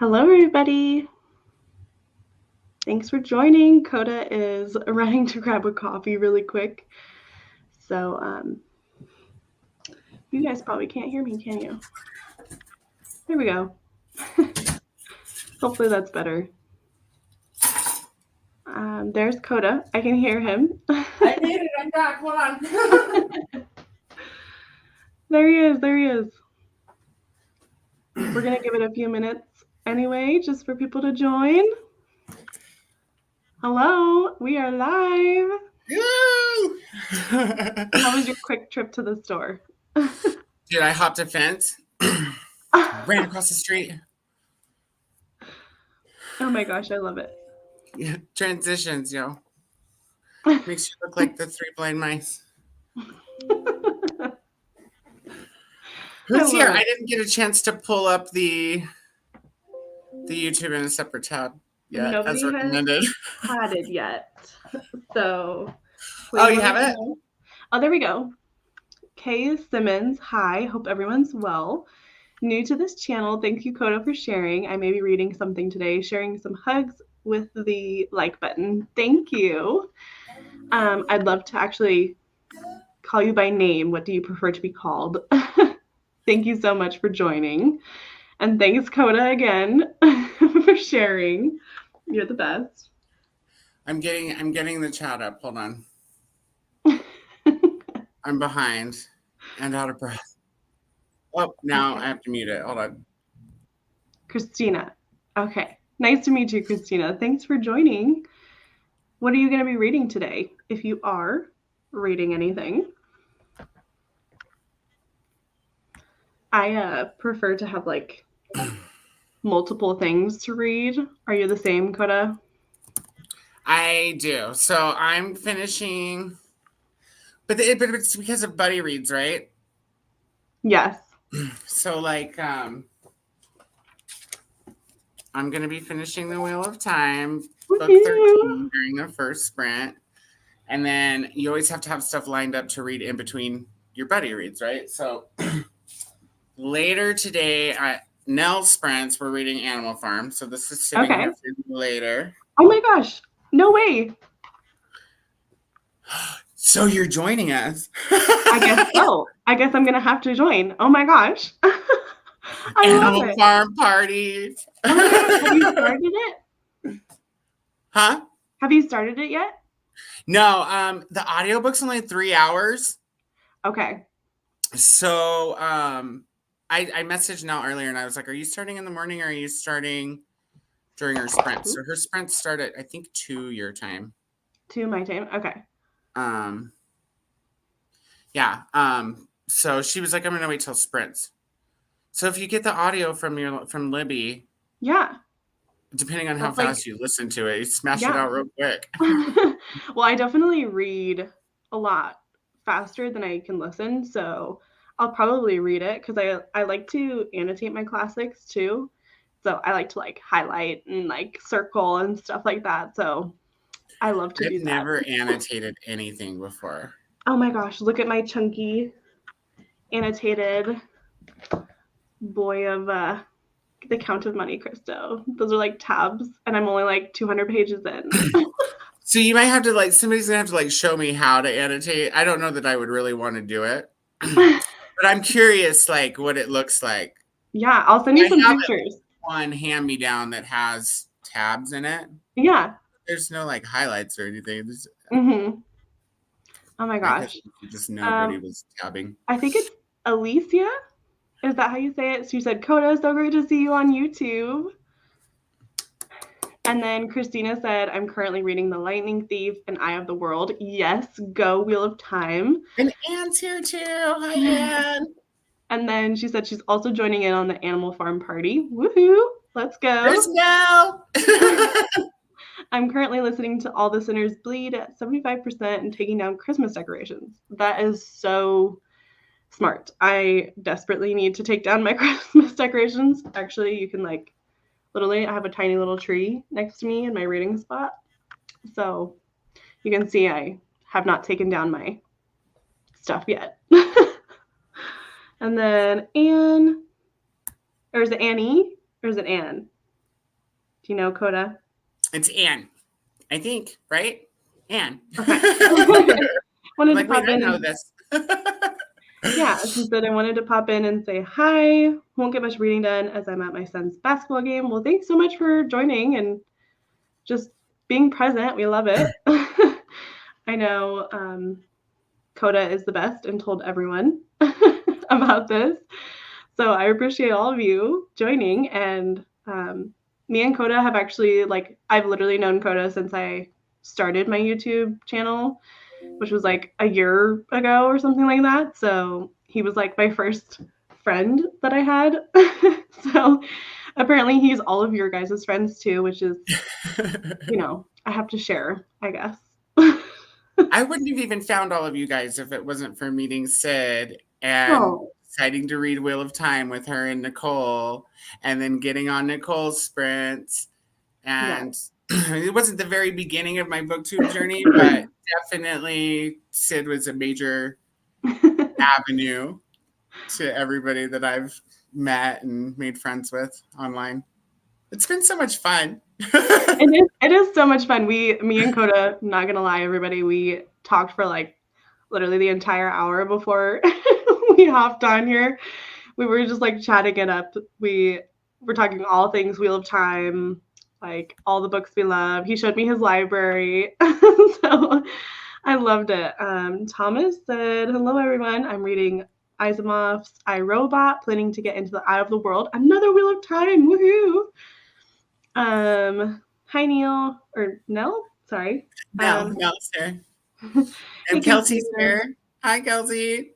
Hello, everybody. Thanks for joining. Koda is running to grab a coffee really quick. So, you guys probably can't hear me, can you? There we go. Hopefully that's better. There's Koda. I can hear him. I did it. I'm back. Hold on. There he is. There he is. We're going to give it a few minutes anyway, just for people to join. Hello. We are live. How was your quick trip to the store? Dude, I hopped a fence, ran across the street. Oh my gosh, I love it. Yeah, transitions, yo. Makes you look like the three blind mice. Who's here? I didn't get a chance to pull up the YouTube in a separate tab yet, as recommended. Had it yet. So. Oh, you have it? Oh, there we go. Kay Simmons, hi. Hope everyone's well. New to this channel, thank you, Koda, for sharing. I may be reading something today, sharing some hugs with the like button. Thank you. I'd love to actually call you by name. What do you prefer to be called? Thank you so much for joining. And thanks, Koda, again for sharing. You're the best. I'm getting the chat up. Hold on. I'm behind and out of breath. Oh, now I have to mute it. Hold on. Christina. Okay. Nice to meet you, Christina. Thanks for joining. What are you going to be reading today, if you are reading anything? I prefer to have like multiple things to read. Are you the same, Koda? I do. So I'm finishing, but it's because of buddy reads, right? Yes. So like, I'm going to be finishing The Wheel of Time, book 13 during the first sprint. And then you always have to have stuff lined up to read in between your buddy reads, right? So later today at Nell's sprints, we're reading Animal Farm. So this is sitting here for you later. Oh my gosh. No way. So you're joining us. I guess so. I guess I'm going to have to join. Oh my gosh. Animal Farm parties. Oh my gosh. Have you started it? Huh? Have you started it yet? No. The audiobook's only 3 hours. Okay. So I messaged Nell earlier and I was like, are you starting in the morning or are you starting during her sprint? So her sprints start at, I think, 2 your time. 2 my time. Okay. Yeah. So she was like, I'm gonna wait till sprints. So if you get the audio from Libby, yeah, depending on how fast you listen to it, you smash it out real quick. Well, I definitely read a lot faster than I can listen, so I'll probably read it because I like to annotate my classics too. So I like to like highlight and like circle and stuff like that. So I love to do that. I've never annotated anything before. Oh my gosh, look at my chunky annotated boy of the Count of Monte Cristo. Those are like tabs, and I'm only like 200 pages in. So you might have to like, somebody's gonna have to like show me how to annotate. I don't know that I would really want to do it, but I'm curious like what it looks like. Yeah, I'll send you some pictures. One hand-me-down that has tabs in it. Yeah. There's no like highlights or anything. Oh my gosh. Just nobody was tabbing. I think it's Alicia. Is that how you say it? She said, Koda, so great to see you on YouTube. And then Christina said, I'm currently reading The Lightning Thief and Eye of the World. Yes, go Wheel of Time. And Anne's here too. Hi, Anne. And then she said she's also joining in on the Animal Farm party. Woohoo! Let's go. There's Nell. I'm currently listening to All the Sinners Bleed at 75% and taking down Christmas decorations. That is so smart. I desperately need to take down my Christmas decorations. Actually, you can like, literally, I have a tiny little tree next to me in my reading spot. So you can see I have not taken down my stuff yet. And then Anne, or is it Annie? Or is it Anne? Do you know Koda? It's Anne, I think, right? Anne. Okay. I'm Wanted to like, wait, pop I in know and this. yeah, she said I wanted to pop in and say hi. Won't get much reading done as I'm at my son's basketball game. Well, thanks so much for joining and just being present. We love it. I know Koda is the best and told everyone about this. So I appreciate all of you joining. And me and Koda have actually, like, I've literally known Koda since I started my YouTube channel, which was like a year ago or something like that. So he was like my first friend that I had. So apparently he's all of your guys' friends too, which is, you know, I have to share, I guess. I wouldn't have even found all of you guys if it wasn't for meeting Sid and Oh, deciding to read Wheel of Time with her and Nicole, and then getting on Nicole's sprints. yeah. And it wasn't the very beginning of my booktube journey, but definitely Sid was a major avenue to everybody that I've met and made friends with online. It's been so much fun. It is so much fun. Me and Koda, not gonna lie, everybody, we talked for like literally the entire hour before we hopped on here. We were just like chatting it up. We were talking all things Wheel of Time, like all the books we love. He showed me his library. So I loved it. Thomas said, hello everyone. I'm reading Asimov's I, Robot, planning to get into the Eye of the World. Another Wheel of Time. Woohoo! Hi Neil or Nell. Sorry. Mel's here. Hey And Kelsey's Katrina. here. Hi, Kelsey.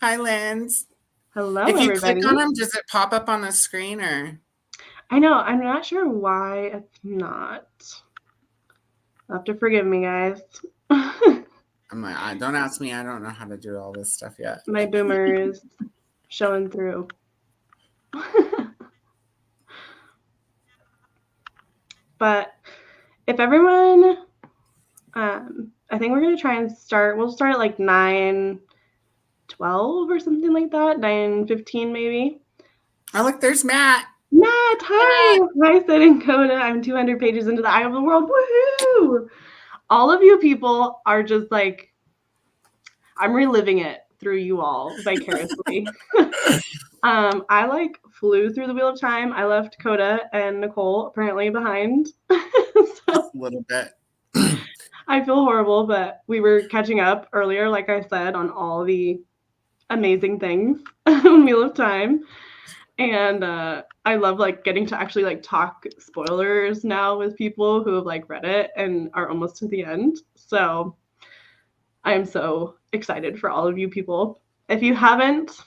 Hi, Linz. Hello If you click on everybody. them, does it pop up on the screen or? I know. I'm not sure why it's not. You'll have to forgive me, guys. I'm like, don't ask me. I don't know how to do all this stuff yet. My boomer is showing through. But if everyone, I think we're gonna try and start. We'll start at like 9:12 or something like that. 9:15 maybe. Oh, look, there's Matt. Matt, hi. Hi, Sid and Coda. I'm 200 pages into the Eye of the World. Woohoo! All of you people are just like, I'm reliving it through you all vicariously. I like flew through the Wheel of Time. I left Coda and Nicole apparently behind. So Just a little bit. I feel horrible, but we were catching up earlier, like I said, on all the amazing things on Wheel of Time. And I love like getting to actually like talk spoilers now with people who have like read it and are almost to the end. So I am so excited for all of you people. If you haven't,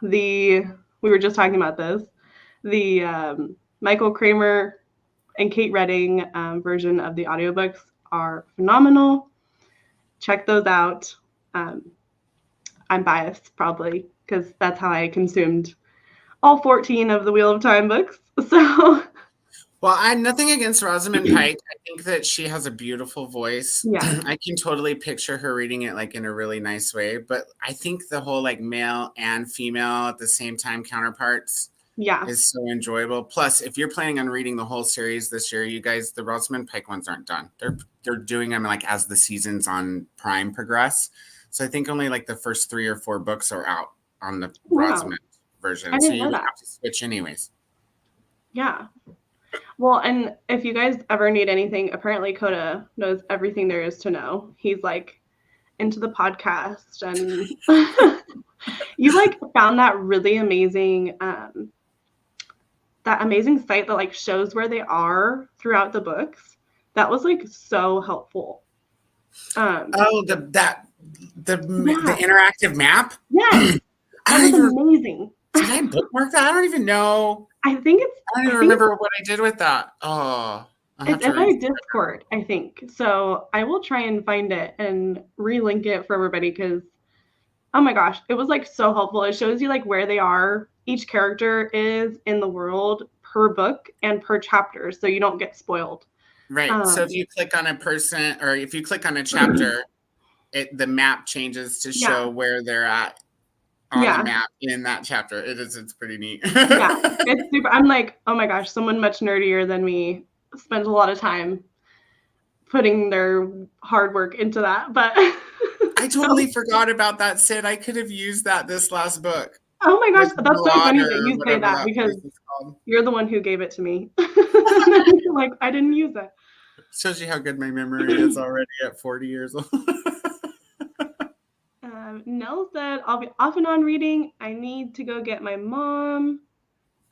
we were just talking about this, the Michael Kramer and Kate Redding version of the audiobooks are phenomenal. Check those out. I'm biased probably because that's how I consumed all 14 of the Wheel of Time books. So Well, I'm nothing against Rosamund Pike. I think that she has a beautiful voice. yeah, I can totally picture her reading it like in a really nice way. But I think the whole like male and female at the same time counterparts yeah, is so enjoyable. Plus, if you're planning on reading the whole series this year, you guys, the Rosamund Pike ones aren't done. They're doing them like as the seasons on Prime progress. So I think only like the first 3 or 4 books are out on the wow, Rosamund I version. So didn't you know would that. have to switch anyways. Yeah. Well, and if you guys ever need anything, apparently Coda knows everything there is to know. He's like into the podcast and you like found that really amazing that amazing site that like shows where they are throughout the books. That was like so helpful. Oh, the Yeah. interactive map. Yes. I That don't was even amazing. did I bookmark that? I don't even know. I think it's I don't I even think remember what I did with that. Oh, I'll have it's to in our read. Discord, I think. So I will try and find it and relink it for everybody because oh my gosh, it was like so helpful. It shows you like where they are, each character is in the world per book and per chapter, so you don't get spoiled. Right. So if Um, you click on a person or if you click on a chapter, the map changes to yeah, show where they're at on the map in that chapter. It's pretty neat. Yeah, it's super. I'm like, oh my gosh, someone much nerdier than me spends a lot of time putting their hard work into that. But I totally forgot about that, Sid. I could have used that this last book. Oh my gosh, Like that's so funny that you say whatever that because place is called. you're the one who gave it to me. Like, I didn't use it. Shows you how good my memory is already at 40 years old. Nell said, I'll be off and on reading. I need to go get my mom.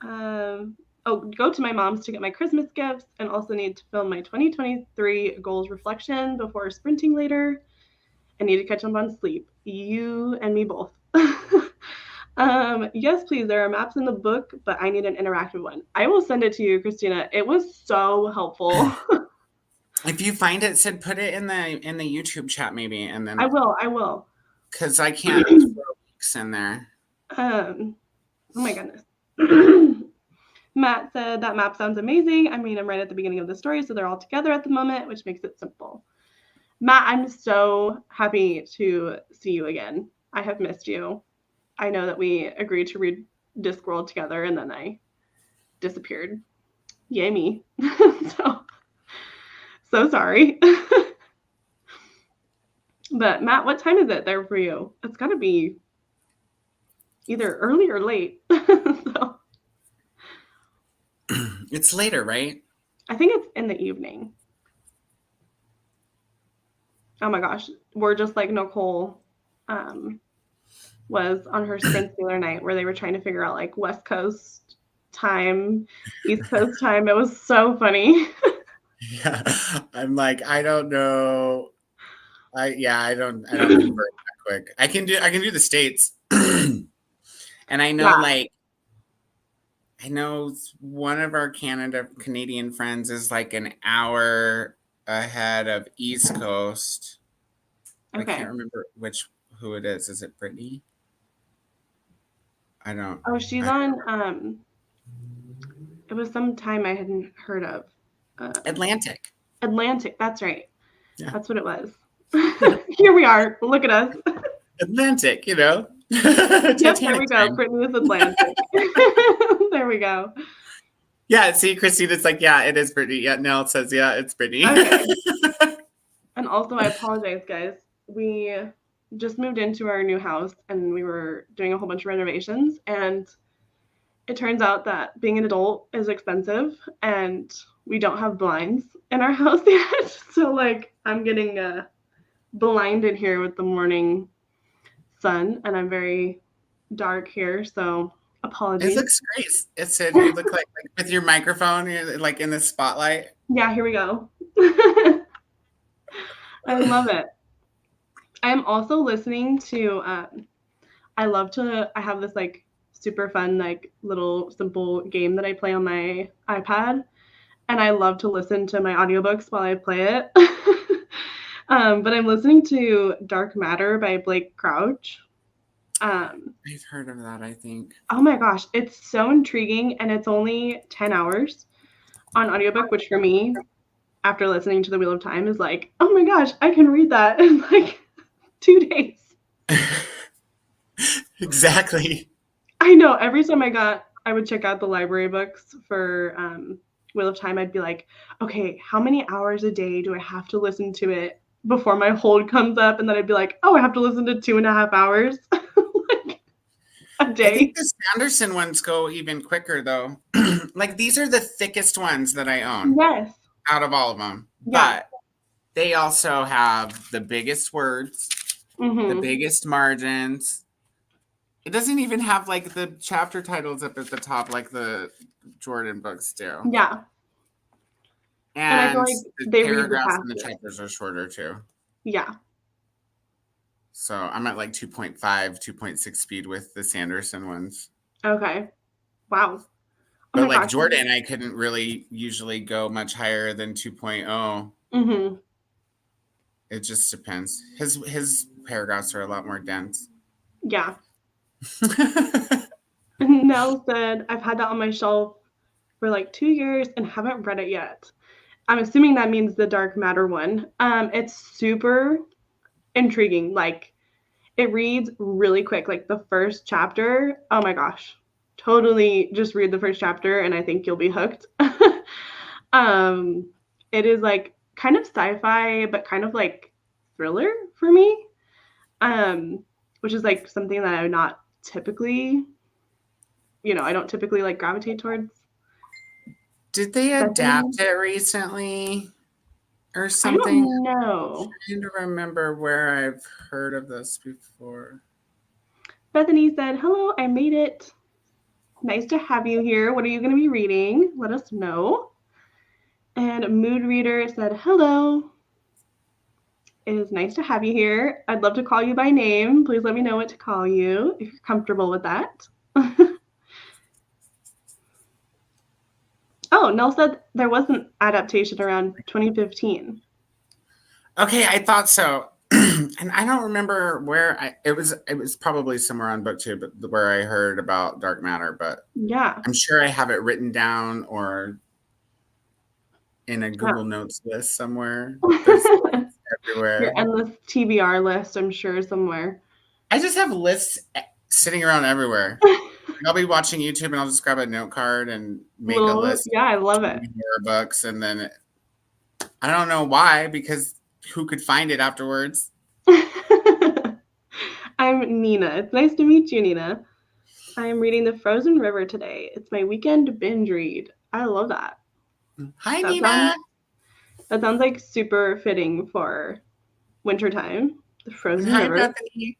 Go to my mom's to get my Christmas gifts and also need to film my 2023 goals reflection before sprinting later. I need to catch up on sleep. You and me both. Yes, please. There are maps in the book, but I need an interactive one. I will send it to you, Christina. It was so helpful. If you find it, Sid, put it in the YouTube chat maybe, and then I will. Because I can't throw weeks in there. Oh my goodness. Matt said that map sounds amazing. I mean, I'm right at the beginning of the story, so they're all together at the moment, which makes it simple. Matt, I'm so happy to see you again. I have missed you. I know that we agreed to read Discworld together, and then I disappeared. Yay me. So sorry. But Matt, what time is it there for you? It's got to be either early or late. So. It's later, right? I think it's in the evening. Oh my gosh. We're just like Nicole was on her sprints the other night where they were trying to figure out like West Coast time, East Coast time. It was so funny. Yeah. I'm like, I don't know. I don't convert that quick. I can do the States. And I know I know one of our Canadian friends is like an hour ahead of East Coast. Okay. I can't remember who it is. Is it Brittany? I don't. Oh, she's on. It was some time I hadn't heard of. Atlantic. That's right. Yeah. That's what it was. Here we are. Look at us. Atlantic, you know. Yep, there we go. Brittany is Atlantic. There we go. Yeah, see, Christina's like, yeah, it is Brittany. Yeah, Nell says, yeah, it's Brittany. Okay. And also, I apologize, guys. We just moved into our new house, and we were doing a whole bunch of renovations, and it turns out that being an adult is expensive, and we don't have blinds in our house yet. So, like, I'm getting blinded here with the morning sun, and I'm very dark here, so apologies. It looks great. It said you look like with your microphone, you're like in the spotlight. Yeah, here we go. I love it. I'm also listening to I have this like super fun like little simple game that I play on my iPad, and I love to listen to my audiobooks while I play it. But I'm listening to Dark Matter by Blake Crouch. I've heard of that, I think. Oh my gosh, it's so intriguing, and it's only 10 hours on audiobook, which for me, after listening to The Wheel of Time, is like, oh my gosh, I can read that in like 2 days. Exactly. I know. Every time I would check out the library books for Wheel of Time, I'd be like, okay, how many hours a day do I have to listen to it before my hold comes up? And then I'd be like, oh, I have to listen to 2.5 hours like a day. I think the Sanderson ones go even quicker, though. Like, these are the thickest ones that I own. Yes. Out of all of them. Yeah. But they also have the biggest words, the biggest margins. It doesn't even have like the chapter titles up at the top like the Jordan books do. Yeah. And I feel like the paragraphs and the chapters are shorter too. Yeah. So I'm at like 2.5, 2.6 speed with the Sanderson ones. Okay. Wow. But like Jordan, I couldn't really usually go much higher than 2.0. It just depends. His paragraphs are a lot more dense. Yeah. Nell said, I've had that on my shelf for like 2 years and haven't read it yet. I'm assuming that means the Dark Matter one. It's super intriguing. Like, It reads really quick. Like the first chapter, oh my gosh, totally just read the first chapter and I think you'll be hooked. It is like kind of sci-fi, but kind of like thriller for me, which is like something that I'm not typically, I don't typically like gravitate towards. Did they Bethany? adapt it recently or I something? don't know. I'm trying to remember where I've heard of this before. Bethany said, "Hello, I made it. Nice to have you here. What are you going to be reading? Let us know." And Mood Reader said, "Hello. It is nice to have you here. I'd love to call you by name. Please let me know what to call you if you're comfortable with that." Oh, Nell said there was an adaptation around 2015. Okay, I thought so. And I don't remember where it was probably somewhere on BookTube, but where I heard about Dark Matter, but Yeah. I'm sure I have it written down or in a Google Notes list somewhere. There's Your everywhere. endless TBR list, I'm sure, somewhere. I just have lists sitting around everywhere. I'll be watching YouTube and I'll just grab a note card and make a list Yeah, I love of it. horror books, and then I don't know why, because who could find it afterwards? I'm Nina. It's nice to meet you, Nina. I am reading The Frozen River today. It's my weekend binge read. I love that. Hi, That Nina. sounds like super fitting for wintertime. The Frozen Hi, River. Bethany.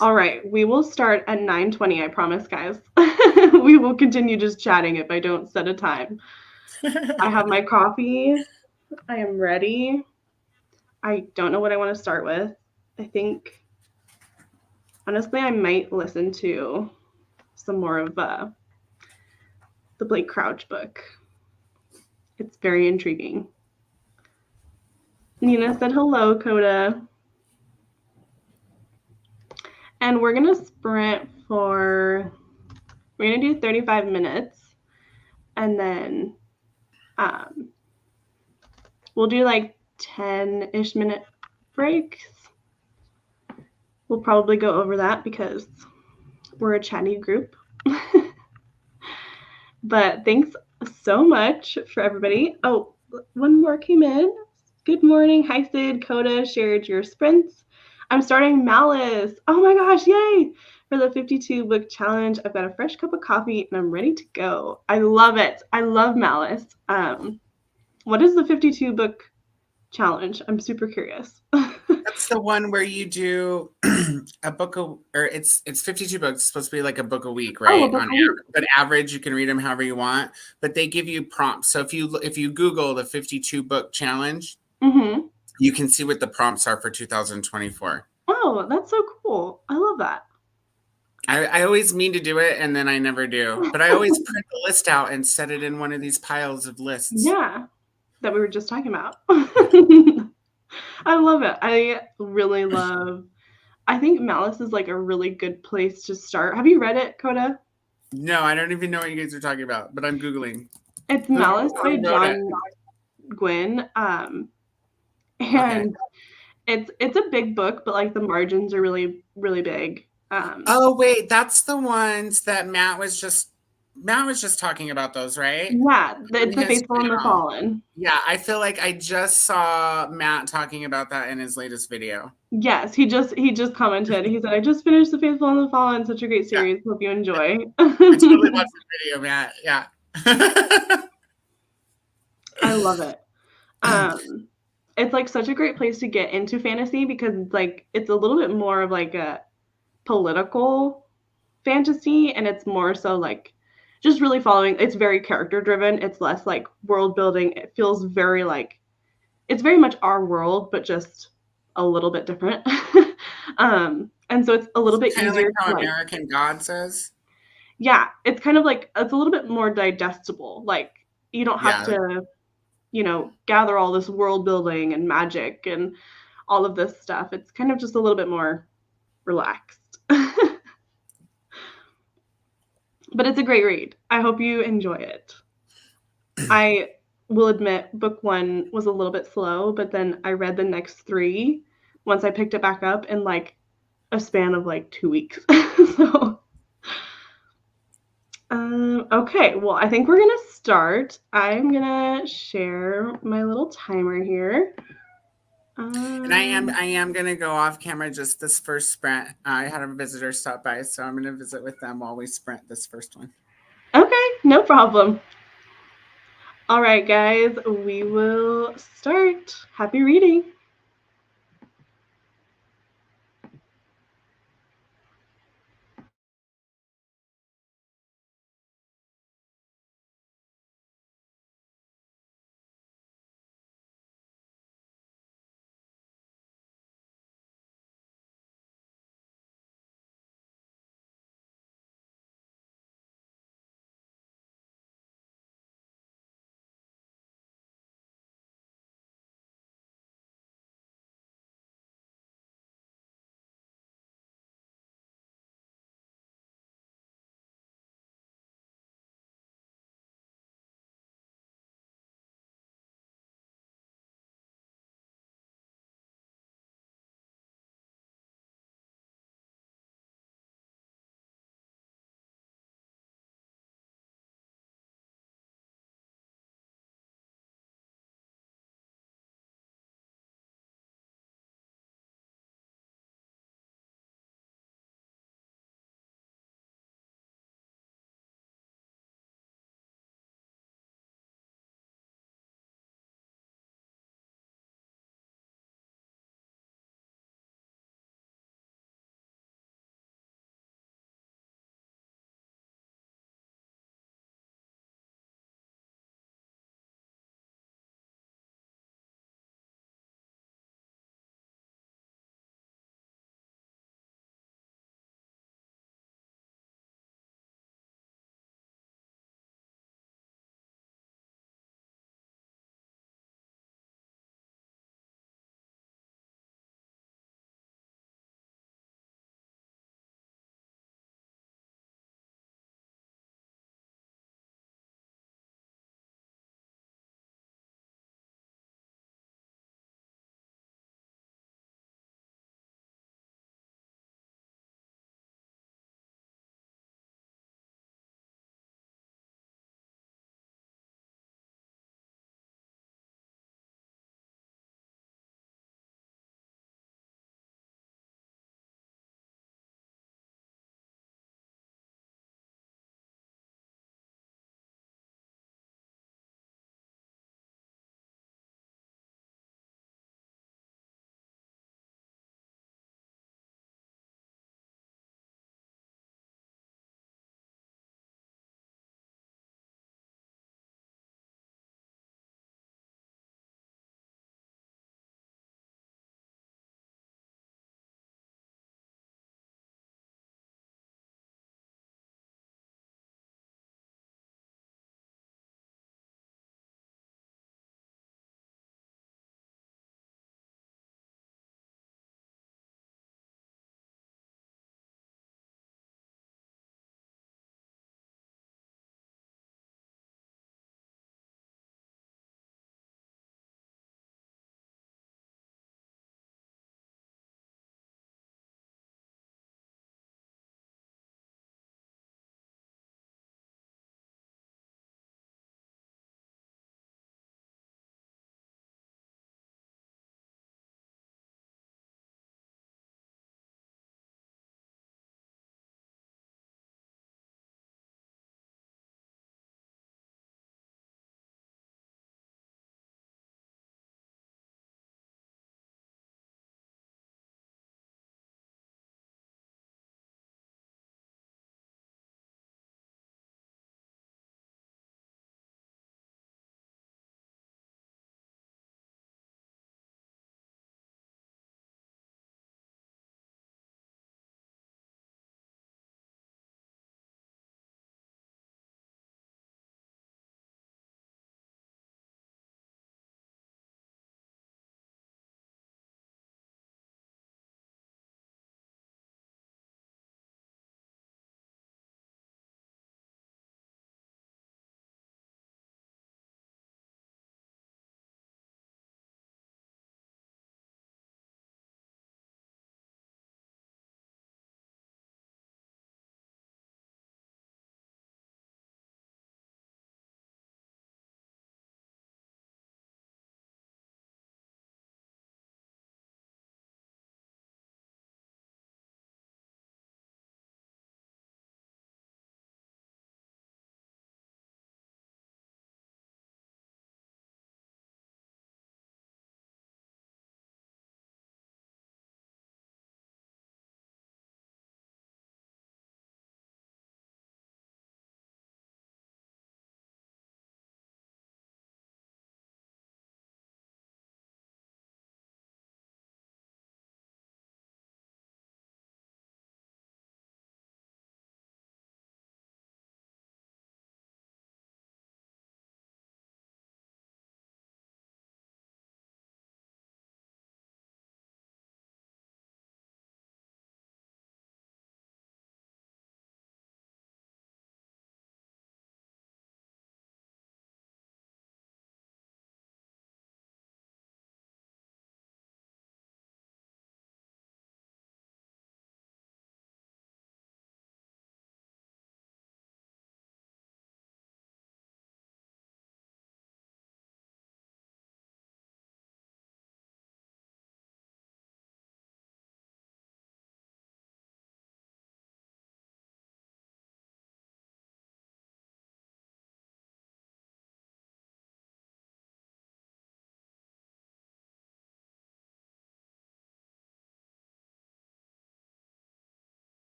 All right, we will start at 9:20, I promise, guys. We will continue just chatting if I don't set a time. I have my coffee. I am ready. I don't know what I want to start with. I think, honestly, I might listen to some more of the Blake Crouch book. It's very intriguing. Nina said hello, Koda. And we're going to sprint we're going to do 35 minutes. And then we'll do like 10-ish minute breaks. We'll probably go over that because we're a chatty group. But thanks so much for everybody. Oh, one more came in. Good morning. Hi, Sid. Koda shared your sprints. I'm starting Malice. Oh my gosh, yay! For the 52 book challenge. I've got a fresh cup of coffee and I'm ready to go. I love it. I love Malice. What is the 52 book challenge? I'm super curious. That's the one where you do a book or it's 52 books. It's supposed to be like a book a week, right? Oh, a book a week. But average, you can read them however you want. But they give you prompts. So if you Google the 52 book challenge, you can see what the prompts are for 2024. Oh, that's so cool. I love that. I always mean to do it and then I never do. But I always print the list out and set it in one of these piles of lists. Yeah, that we were just talking about. I love it. I really love. I think Malice is like a really good place to start. Have you read it, Koda? No, I don't even know what you guys are talking about, but I'm Googling. It's Malice by John Gwynne. And it's a big book, but like the margins are really, really big. Oh wait, that's the ones that Matt was just talking about those, right? Yeah, it's The Faithful and the Fallen. Yeah, I feel like I just saw Matt talking about that in his latest video. Yes, he just commented. He said, "I just finished The Faithful and the Fallen. Such a great series. Yeah. Hope you enjoy." I totally watched the video, Matt. Yeah. I love it. It's like such a great place to get into fantasy because it's a little bit more of like a political fantasy, and it's more so like just really following. It's very character driven. It's less like world building. It feels very like it's very much our world, but just a little bit different. And so it's a little bit easier. Like how American God says. Yeah, it's kind of like it's a little bit more digestible. Like you don't have to, gather all this world building and magic and all of this stuff. It's kind of just a little bit more relaxed. But it's a great read. I hope you enjoy it. I will admit book 1 was a little bit slow, but then I read the next 3 once I picked it back up in like a span of like 2 weeks. So, okay, well, I think we're gonna start. I'm gonna share my little timer here. And I am gonna go off camera just this first sprint. I had a visitor stop by, so I'm gonna visit with them while we sprint this first one. Okay, no problem. All right, guys, we will start. Happy reading.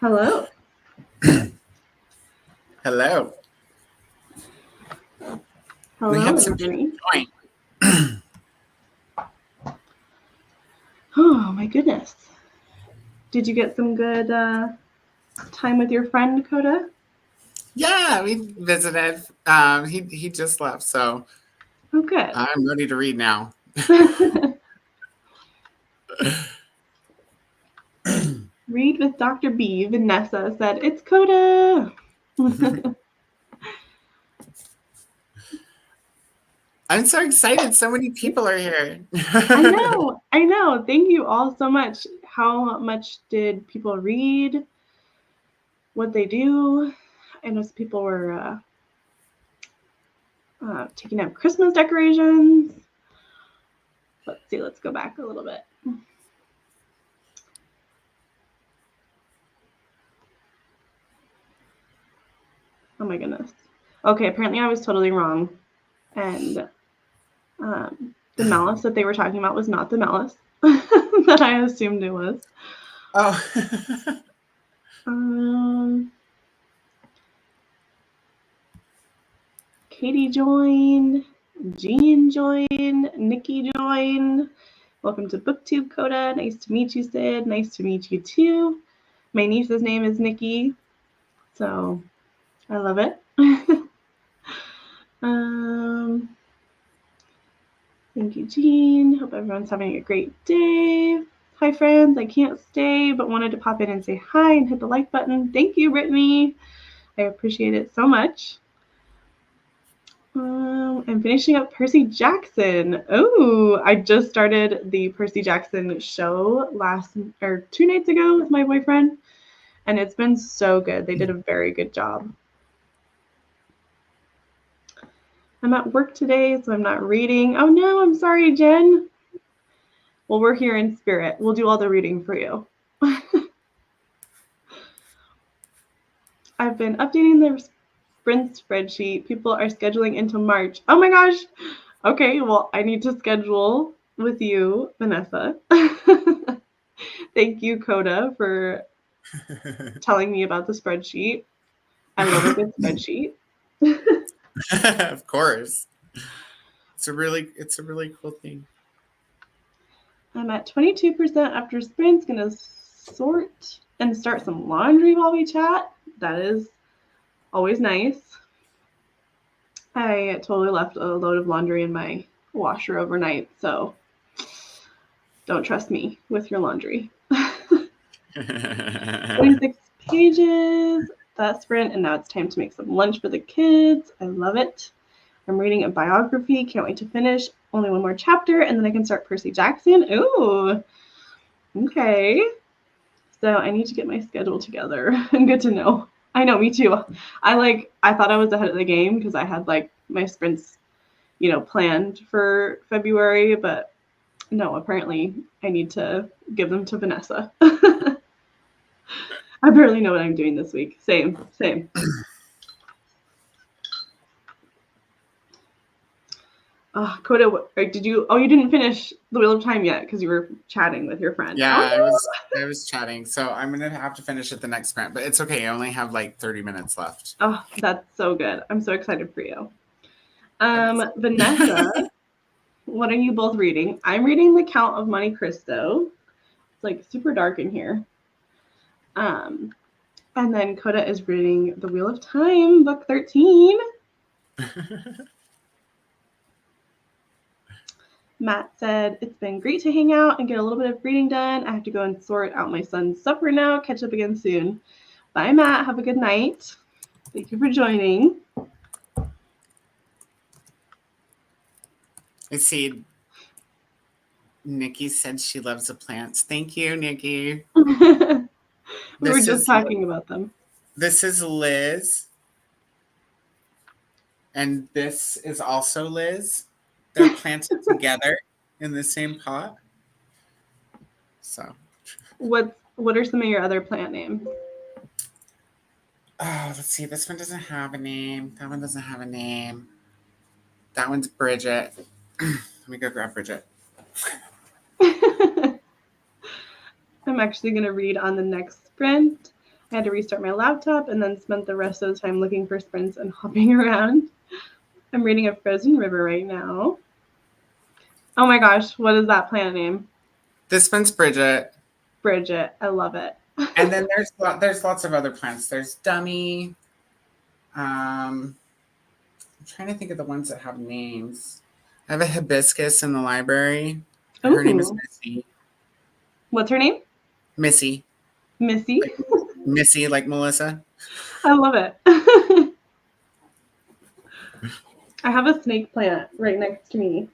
Hello. Hello. We Hello, had some people everybody. join. Oh, my goodness. Did you get some good time with your friend, Koda? Yeah, we visited. He just left, so Oh, good. I'm ready to read now. Read with Dr. B. Vanessa said, "It's Koda." I'm so excited. So many people are here. I know. I know. Thank you all so much. How much did people read? What they do? I know some people were taking out Christmas decorations. Let's see. Let's go back a little bit. Oh my goodness. Okay, apparently I was totally wrong. And the malice that they were talking about was not the malice that I assumed it was. Oh. Katie joined. Jean joined. Nikki joined. Welcome to BookTube, Koda. Nice to meet you, Sid. Nice to meet you, too. My niece's name is Nikki, so I love it. Thank you, Jean. Hope everyone's having a great day. Hi, friends. I can't stay, but wanted to pop in and say hi and hit the like button. Thank you, Brittany. I appreciate it so much. I'm finishing up Percy Jackson. Oh, I just started the Percy Jackson show 2 nights ago with my boyfriend, and it's been so good. They did a very good job. I'm at work today, so I'm not reading. Oh no, I'm sorry, Jen. Well, we're here in spirit. We'll do all the reading for you. I've been updating the sprint spreadsheet. People are scheduling into March. Oh my gosh. Okay, well, I need to schedule with you, Vanessa. Thank you, Koda, for telling me about the spreadsheet. I love a good spreadsheet. Of course. It's a really cool thing. I'm at 22% after sprints. Gonna sort and start some laundry while we chat. That is always nice. I totally left a load of laundry in my washer overnight, so don't trust me with your laundry. 26 pages, that sprint, and now it's time to make some lunch for the kids. I love it. I'm reading a biography. Can't wait to finish. Only one more chapter, and then I can start Percy Jackson. Ooh, okay. So I need to get my schedule together. Good to know. I know, me too. I thought I was ahead of the game because I had like my sprints, planned for February, but no, apparently I need to give them to Vanessa. I barely know what I'm doing this week. Same. Koda, did you? Oh, you didn't finish the Wheel of Time yet because you were chatting with your friend. Yeah, Oh, no. I was chatting, so I'm gonna have to finish at the next sprint, but it's okay. I only have like 30 minutes left. Oh, that's so good. I'm so excited for you. Vanessa, what are you both reading? I'm reading The Count of Monte Cristo. It's like super dark in here. And then Koda is reading The Wheel of Time, book 13. Matt said, "It's been great to hang out and get a little bit of reading done. I have to go and sort out my son's supper now. Catch up again soon." Bye, Matt. Have a good night. Thank you for joining. I see Nikki said she loves the plants. Thank you, Nikki. We were just talking about them. This is Liz. And this is also Liz. They're planted together in the same pot. So what are some of your other plant names? Oh, let's see. This one doesn't have a name. That one doesn't have a name. That one's Bridget. Let me go grab Bridget. I'm actually going to read on the next sprint. I had to restart my laptop and then spent the rest of the time looking for sprints and hopping around. I'm reading A Frozen River right now. Oh my gosh, what is that planet name? This one's Bridget. Bridget. I love it. And then there's lots of other plants. There's Dummy. I'm trying to think of the ones that have names. I have a hibiscus in the library. Her name is Ooh. Missy. What's her name? Missy. Missy. Like, Missy, like Melissa. I love it. I have a snake plant right next to me.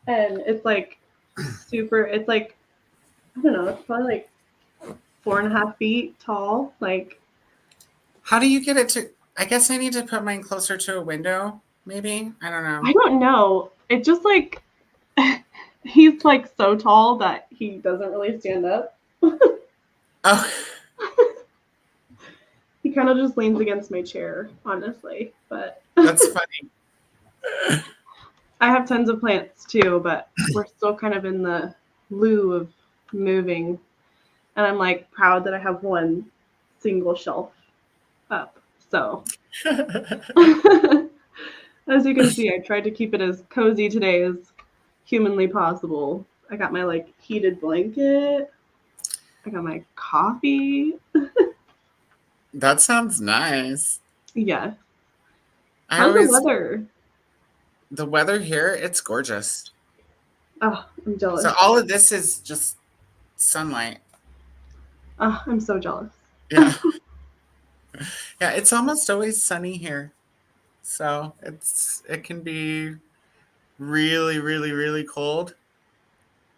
And it's like super, it's like, I don't know, it's probably like 4.5 feet tall. Like, how do you get it to? I guess I need to put mine closer to a window, maybe. I don't know. I don't know. It just like, he's like so tall that he doesn't really stand up. Oh. He kind of just leans against my chair, honestly. But that's funny. I have tons of plants too, but we're still kind of in the lieu of moving. And I'm like proud that I have one single shelf up. So as you can see, I tried to keep it as cozy today as humanly possible. I got my like heated blanket. I got my coffee. That sounds nice. Yeah. How's the weather? The weather here, it's gorgeous. Oh, I'm jealous. So all of this is just sunlight. Oh, I'm so jealous. Yeah. Yeah, it's almost always sunny here. So it can be really, really, really cold,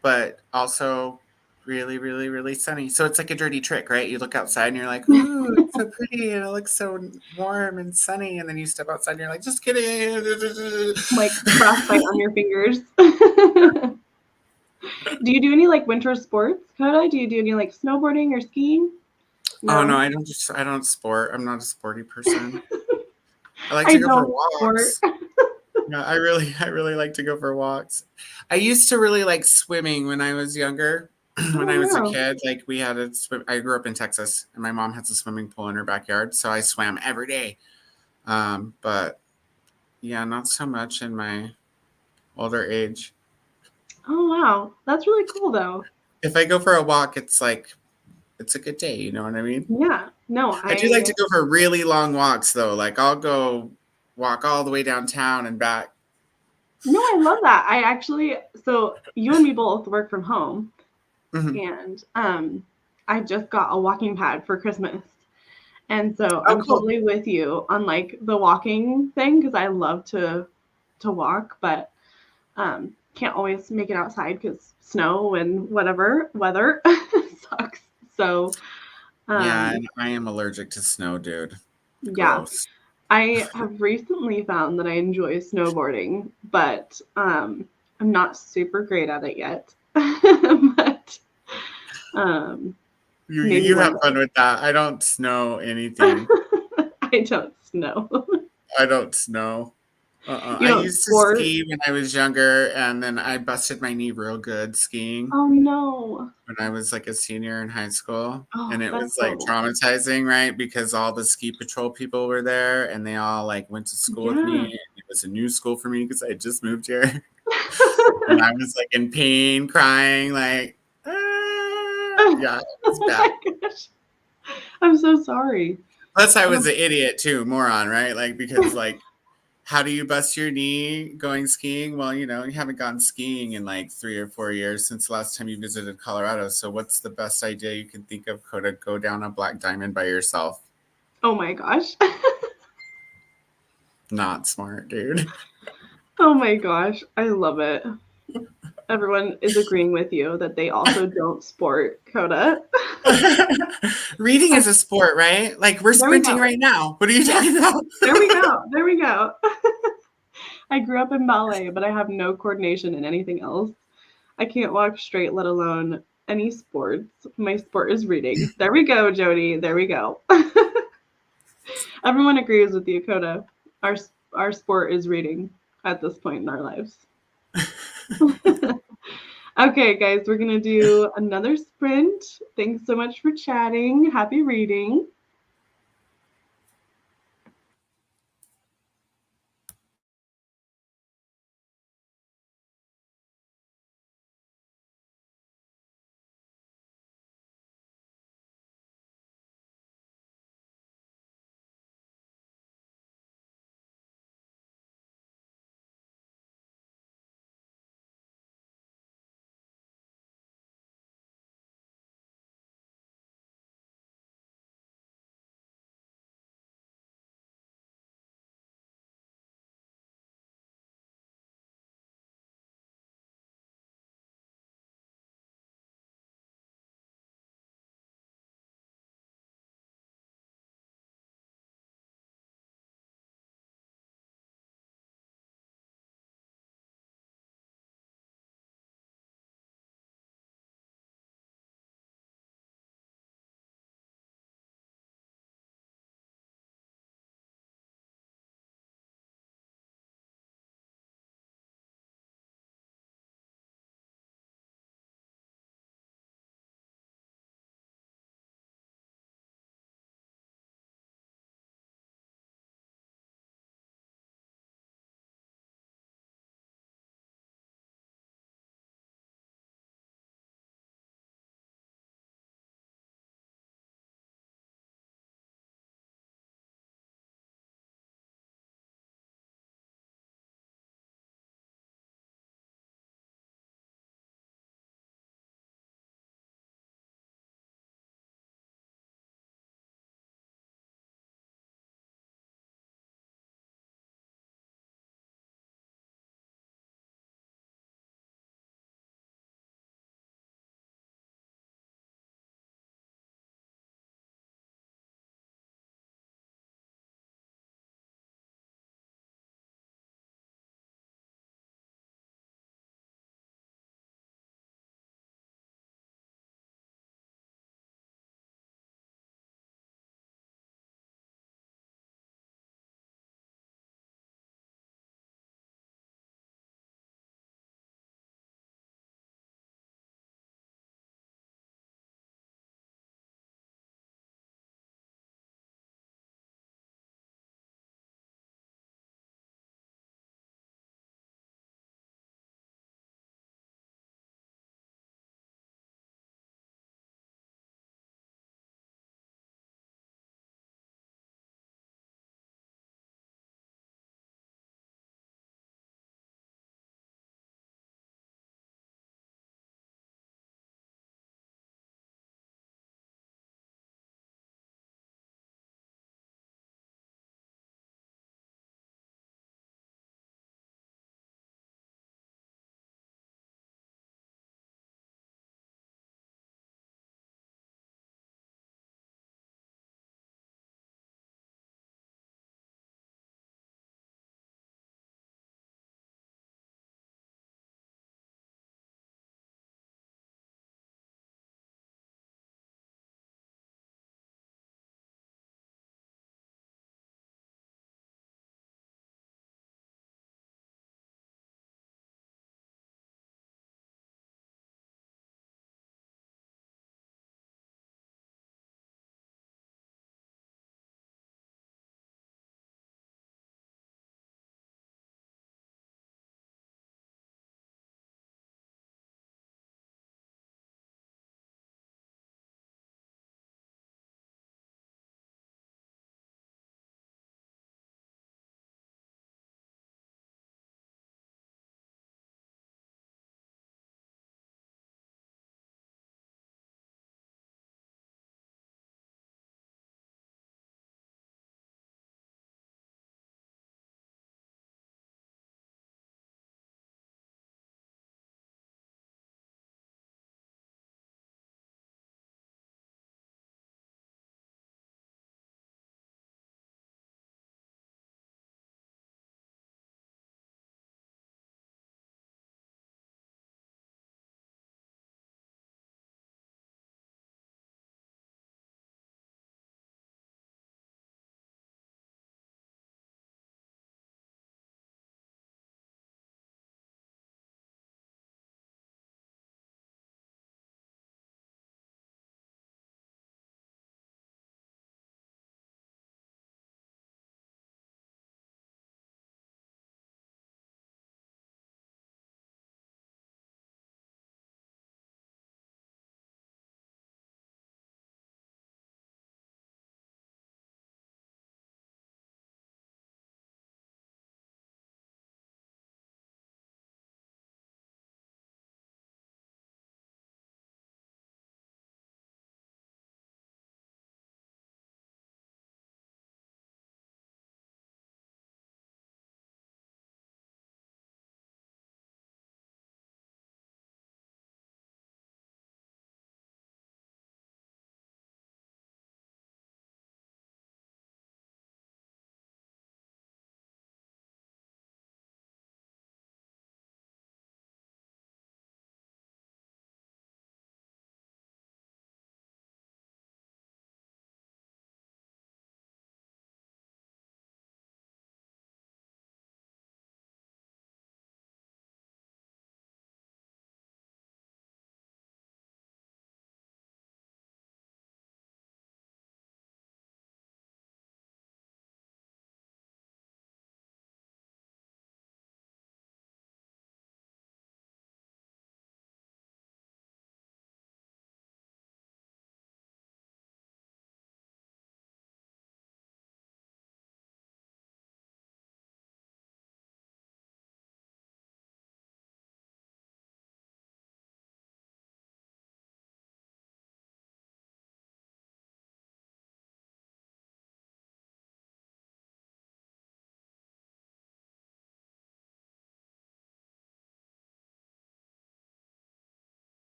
but also really, really, really sunny. So it's like a dirty trick, right? You look outside and you're like, ooh, it's so pretty and it looks so warm and sunny. And then you step outside and you're like, just kidding. Like frostbite on your fingers. Do you do any like winter sports, Koda? Do you do any like snowboarding or skiing? No? Oh no, I don't sport. I'm not a sporty person. I like to go for walks. Yeah, I really like to go for walks. I used to really like swimming when I was younger. When I was a kid, like we had a swim. I grew up in Texas, and my mom has a swimming pool in her backyard, so I swam every day. But yeah, not so much in my older age. Oh wow, that's really cool though. If I go for a walk, it's like it's a good day. You know what I mean? Yeah. No, I do like to go for really long walks though. Like I'll go walk all the way downtown and back. No, I love that. I actually, so you and me both work from home, and I just got a walking pad for Christmas, and so I'm totally with you on like the walking thing because I love to walk, but can't always make it outside because snow and whatever weather sucks. So yeah, and I am allergic to snow, dude. Gross. Yeah. I have recently found that I enjoy snowboarding, but I'm not super great at it yet. But you have fun with that. I don't snow anything. I don't snow. I don't snow. I used to ski when I was younger, and then I busted my knee real good skiing. Oh no! When I was like a senior in high school, and it was like traumatizing, right? Because all the ski patrol people were there, and they all like went to school with me. And it was a new school for me because I had just moved here, and I was like in pain, crying, like, yeah, it was bad. Oh my gosh. I'm so sorry. Plus, I was an idiot too, moron, right? Like because like. How do you bust your knee going skiing? Well, you know, you haven't gone skiing in like 3 or 4 years since the last time you visited Colorado. So what's the best idea you can think of, Koda? Go down a black diamond by yourself. Oh my gosh. Not smart, dude. Oh my gosh. I love it. Everyone is agreeing with you that they also don't sport, Koda. Reading is a sport, right? Like we're sprinting right now. What are you talking about? There we go. There we go. I grew up in ballet, but I have no coordination in anything else. I can't walk straight, let alone any sports. My sport is reading. There we go, Jody. There we go. Everyone agrees with you, Koda. Our sport is reading at this point in our lives. Okay, guys, we're going to do another sprint. Thanks so much for chatting. Happy reading.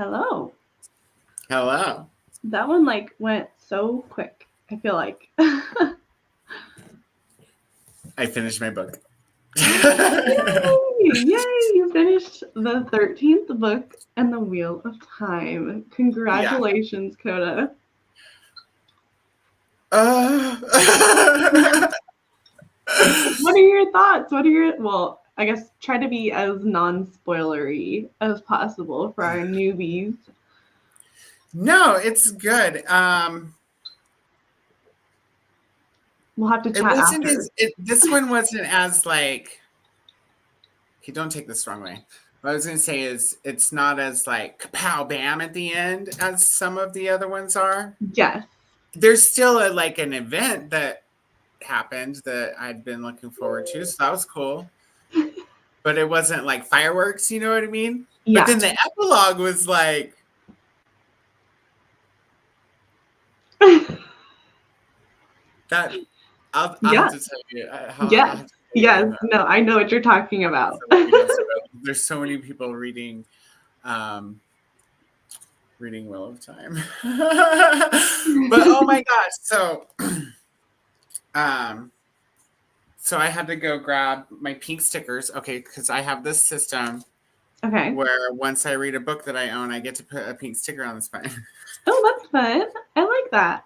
Hello. Hello. That one like went so quick. I feel like. I finished my book. Yay! Yay! You finished the 13th book and the Wheel of Time. Congratulations, Koda. What are your thoughts? Well, I guess try to be as non-spoilery as possible for our newbies. No, it's good. We'll have to It chat wasn't after. as this one wasn't as like. Okay, don't take this the wrong way. What I was going to say is it's not as like kapow bam at the end as some of the other ones are. Yes. There's still like an event that happened that I'd been looking forward to, so that was cool. But it wasn't like fireworks, you know what I mean? But Yeah. then the epilogue was like that. I'll Yeah. have to tell you. Yes. Yes. No, I know what you're talking about. There's so many people reading Wheel of Time. But oh my gosh, so I had to go grab my pink stickers, okay, because I have this system Okay. where once I read a book that I own, I get to put a pink sticker on the spine. Oh, that's fun. I like that.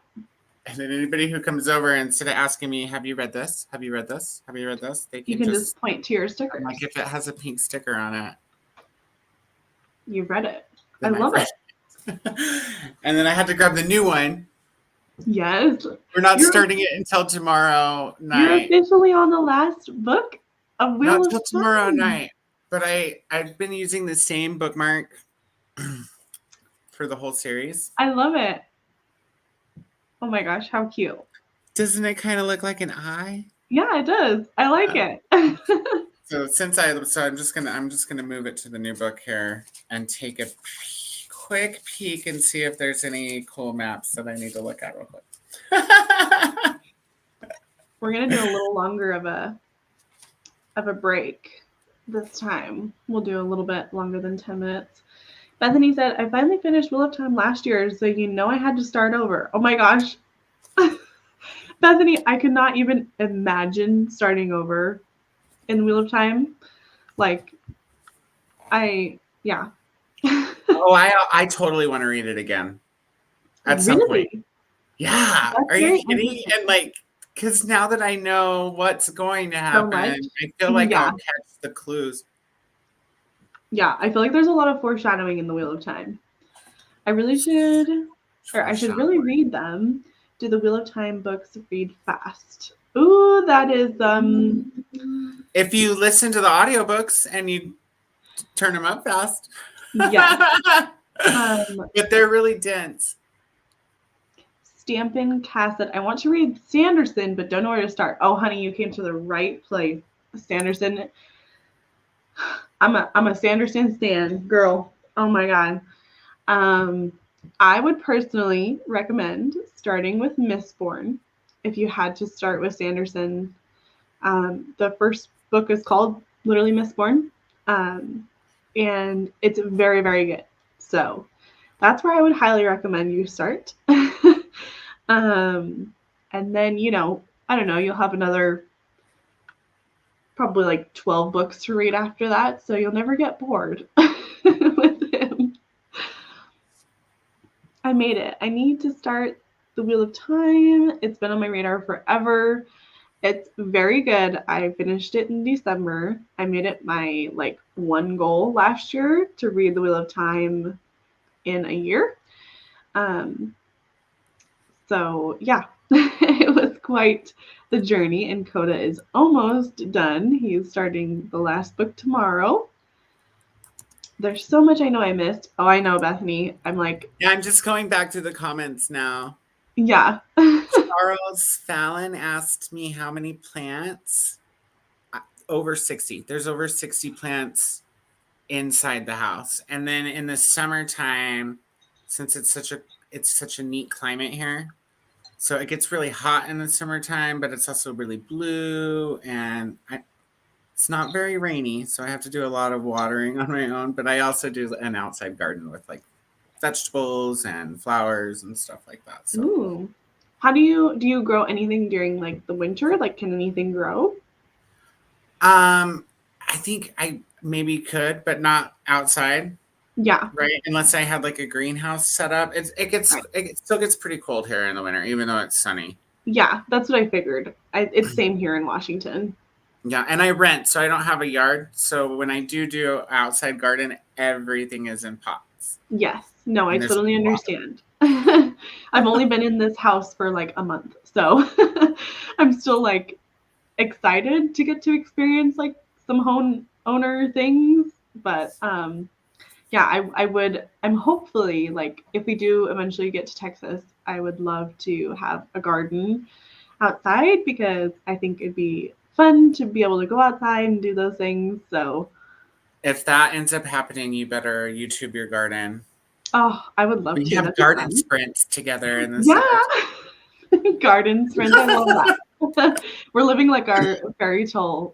And then anybody who comes over, instead of asking me, have you read this? Have you read this? Have you read this? They You can can just point to your stickers. like if it has a pink sticker on it. You've read it. I then I've love read it. And then I had to grab the new one. Yes. We're not starting it until tomorrow You're night. officially on the last book of Wheel Not of till Time. tomorrow night. But I've been using the same bookmark for the whole series. I love it. Oh my gosh, how cute. Doesn't it kind of look like an eye? Yeah, it does. I like it. So I'm just gonna move it to the new book here and take a quick peek and see if there's any cool maps that I need to look at real quick. We're gonna do a little longer of a break this time. We'll do a little bit longer than 10 minutes. Bethany said, I finally finished Wheel of Time last year, so you know I had to start over. Oh my gosh. Bethany, I could not even imagine starting over in Wheel of Time. Like, yeah. I totally want to read it again at some point. Yeah. That's Are you kidding? And like, because now that I know what's going to happen, I feel like I'll catch the clues. Yeah, I feel like there's a lot of foreshadowing in the Wheel of Time. I really should, or I should really read them. Do the Wheel of Time books read fast? Ooh, that is If you listen to the audiobooks and you turn them up fast. Yeah. But they're really dense. Stampin' Cassett. I want to read Sanderson, but don't know where to start. Oh, honey, you came to the right place. Sanderson. I'm a Sanderson stan girl. Oh my god. I would personally recommend starting with Mistborn if you had to start with Sanderson. The first book is called literally Mistborn, and it's very, very good. So that's where I would highly recommend you start. And then, I don't know, you'll have another probably like 12 books to read after that, so you'll never get bored with him. I made it. I need to start the Wheel of Time. It's been on my radar forever. It's very good. I finished it in December. I made it my one goal last year to read the Wheel of Time in a year. So yeah, it was quite the journey, and Koda is almost done. He's starting the last book tomorrow. There's so much I know I missed. Oh, I know, Bethany. Yeah, I'm just going back to the comments now. Yeah. Charles Fallon asked me how many plants. Over 60. There's over 60 plants inside the house. And then in the summertime, since it's such a neat climate here, so it gets really hot in the summertime, but it's also really blue, and it's not very rainy, so I have to do a lot of watering on my own. But I also do an outside garden with vegetables and flowers and stuff like that. So Ooh. How do you grow anything during like the winter? Like, can anything grow? I think I maybe could, but not outside. Yeah. Right, unless I had like a greenhouse set up. Right. It still gets pretty cold here in the winter, even though it's sunny. Yeah, that's what I figured. It's same here in Washington. Yeah, and I rent, so I don't have a yard. So when I do outside garden, everything is in pots. Yes. No, I And there's totally water. understand. I've only been in this house for like a month, so I'm still like excited to get to experience like some home owner things. But yeah, I'm hopefully like if we do eventually get to Texas, I would love to have a garden outside because I think it'd be fun to be able to go outside and do those things. So, If that ends up happening, you better YouTube your garden. oh, I would love We to. have That'd be garden fun. sprints together in the Yeah. summer. Garden sprints. I love that. We're living like our fairy tale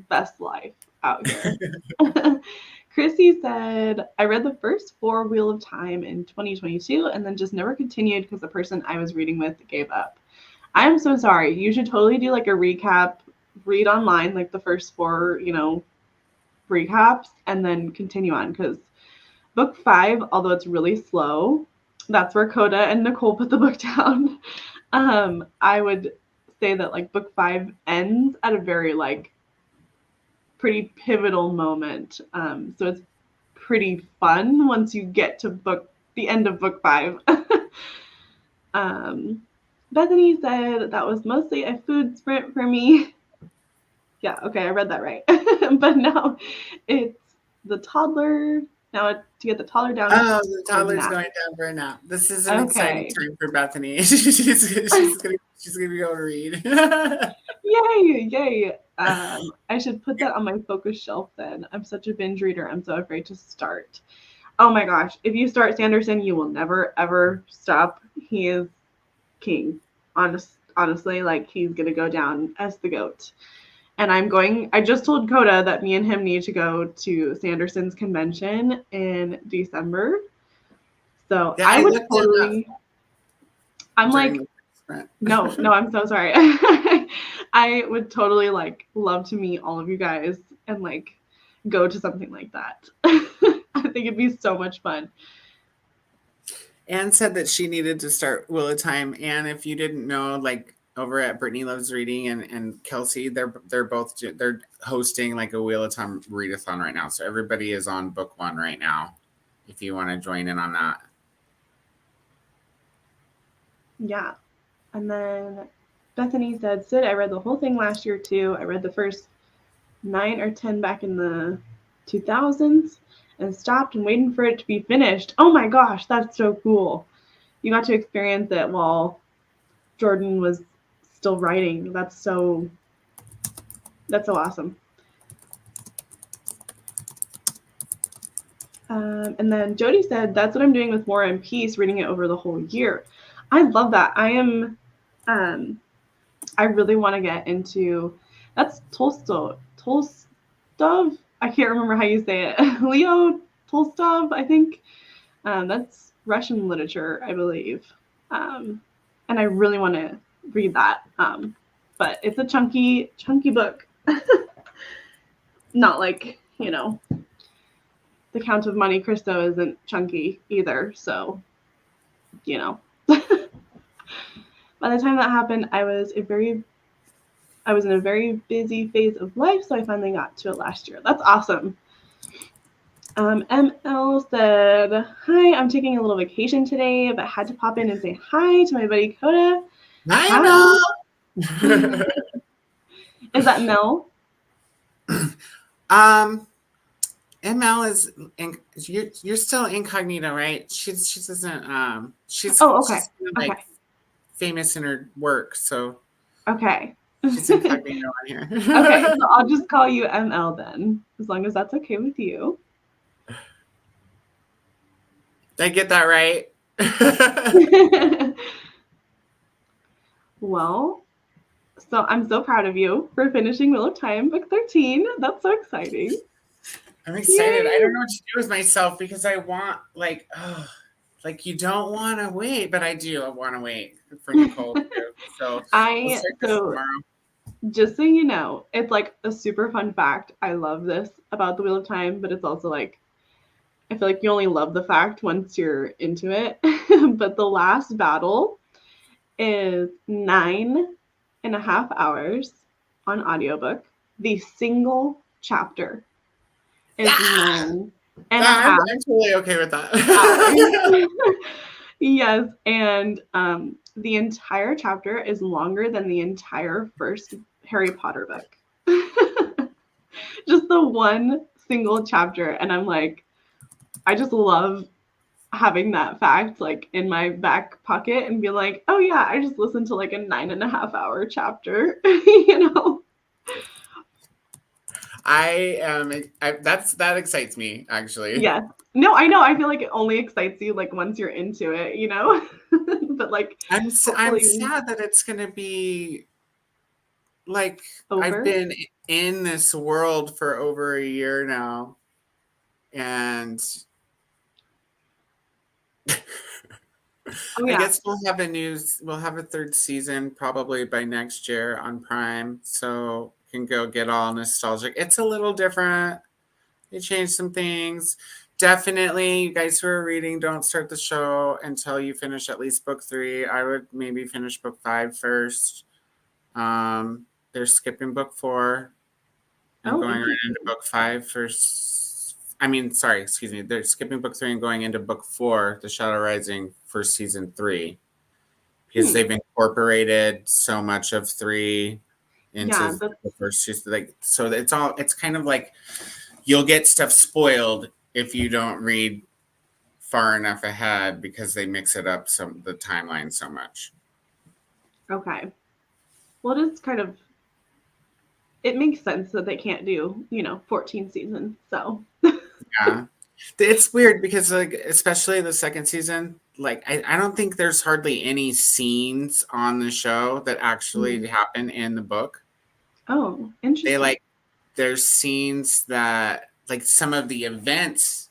best life out here. Chrissy said, I read the first 4 Wheel of Time in 2022 and then just never continued because the person I was reading with gave up. I'm so sorry. You should totally do like a recap, read online, like the first 4, recaps, and then continue on because book 5, although it's really slow, that's where Coda and Nicole put the book down. I would say that like book 5 ends at a very like pretty pivotal moment. So it's pretty fun once you get to the end of book 5. Bethany said that was mostly a food sprint for me. Yeah, okay, I read that right. But now it's the toddler. Now to get the toddler down. Oh, the toddler's going down for a nap. This is an exciting time for Bethany. she's gonna be able to read. Yay! I should put that on my focus shelf then. I'm such a binge reader. I'm so afraid to start. Oh my gosh. If you start Sanderson, you will never, ever stop. He is king. Honestly, like he's going to go down as the GOAT. And I just told Koda that me and him need to go to Sanderson's convention in December. So Yeah, I would totally, I'm like, no, I'm so sorry. I would totally like love to meet all of you guys and like go to something like that. I think it'd be so much fun. Anne said that she needed to start Wheel of Time. And if you didn't know, like over at Brittany Loves Reading and Kelsey, they're hosting like a Wheel of Time readathon right now. So everybody is on book 1 right now. If you want to join in on that. Yeah. And then Bethany said, Sid, I read the whole thing last year too. I read the first 9 or 10 back in the 2000s and stopped and waiting for it to be finished. Oh my gosh, that's so cool. You got to experience it while Jordan was still writing. That's so awesome. And then Jody said, that's what I'm doing with War and Peace, reading it over the whole year. I love that. I really want to get into, that's Tolstov. I can't remember how you say it. Leo Tolstov, I think. That's Russian literature, I believe. And I really want to read that. But it's a chunky book. Not like, The Count of Monte Cristo isn't chunky either. So, By the time that happened, I was in a very busy phase of life, so I finally got to it last year. That's awesome. ML said, hi, I'm taking a little vacation today, but had to pop in and say hi to my buddy Koda. Hi, Mel. Is that Mel? ML is you're still incognito, right? She doesn't she's okay. She's, famous in her work, so okay. She's incognito on here. Okay, so I'll just call you ML then, as long as that's okay with you. Did I get that right? Well, so I'm so proud of you for finishing Wheel of Time, book 13. That's so exciting. I'm excited. Yay. I don't know what to do with myself because I want like you don't want to wait, but I do want to wait for Nicole too. So we'll I start this so tomorrow. just so you know, it's like a super fun fact. I love this about the Wheel of Time, but it's also like I feel like you only love the fact once you're into it. But the last battle is 9.5 hours on audiobook. The single chapter is Yeah, nine and a I'm half totally okay with hours. that. Yes, and the entire chapter is longer than the entire first Harry Potter book. Just the one single chapter, and I'm like, I just love having that fact like in my back pocket and be like, oh yeah, I just listened to like a 9.5 hour chapter, you know? That excites me actually. Yes. No, I know. I feel like it only excites you like once you're into it, you know? But like I'm hopefully sad that it's gonna be like I've over. been in this world for over a year now, and Oh I yeah. guess we'll have a third season probably by next year on Prime, so can go get all nostalgic. It's a little different. They changed some things. Definitely, you guys who are reading, don't start the show until you finish at least book 3. I would maybe finish book 5 first. They're skipping book 4 and Oh, going right into interesting. book 5 I mean, sorry, excuse me. They're skipping book 3 and going into book 4, The Shadow Rising, for season 3, because Hmm. they've incorporated so much of 3 Yeah, into that's the first two. Like, so it's kind of like you'll get stuff spoiled if you don't read far enough ahead because they mix it up the timeline so much. okay. Well, it is kind of it makes sense that they can't do, 14 seasons. So, Yeah. It's weird because like especially the second season, like I don't think there's hardly any scenes on the show that actually mm. happen in the book. Oh, They interesting. like there's scenes that like some of the events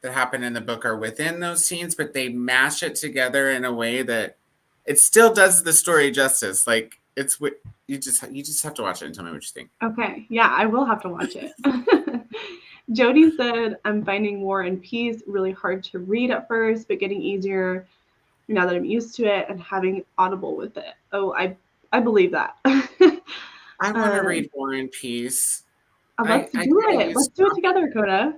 that happen in the book are within those scenes, but they mash it together in a way that it still does the story justice. Like you just have to watch it and tell me what you think. Okay. Yeah, I will have to watch it. Jody said, I'm finding War and Peace really hard to read at first, but getting easier now that I'm used to it and having Audible with it. Oh, I believe that. I want to uh, read War and Peace. let's I do gotta it. use Let's do it copy. together, Coda.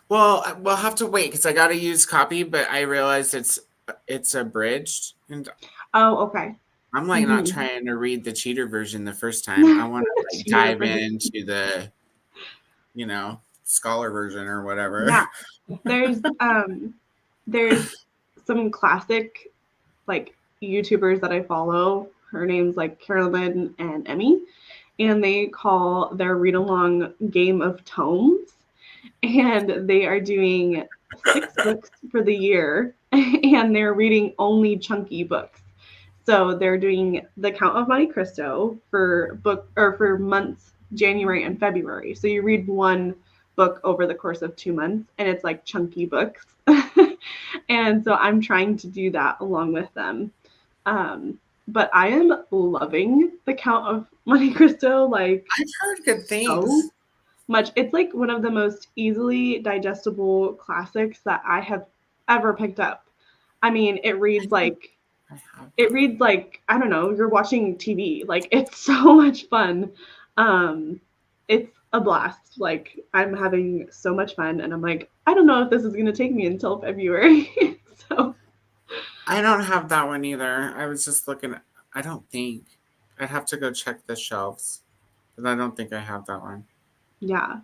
Well, we'll have to wait because I gotta use copy, but I realized it's abridged, and Oh, okay. I'm like not Mm-hmm. trying to read the cheater version the first time. I want to like Cheater dive version. into the scholar version or whatever. Yeah. There's some classic like YouTubers that I follow. Her name's like Carolyn and Emmy, and they call their read along Game of Tomes, and they are doing 6 books for the year, and they're reading only chunky books. So they're doing The Count of Monte Cristo for months January and February. So you read one book over the course of 2 months, and it's like chunky books. And so I'm trying to do that along with them. But I am loving The Count of Monte Cristo like I've heard good so things. much. It's like one of the most easily digestible classics that I have ever picked up. I mean, I think I have it that reads one. like I don't know, you're watching TV. Like it's so much fun. Um, it's a blast. Like I'm having so much fun, and I'm like, I don't know if this is gonna take me until February. So I don't have that one either. I was just looking. I don't think I'd have to go check the shelves, but I don't think I have that one. yeah,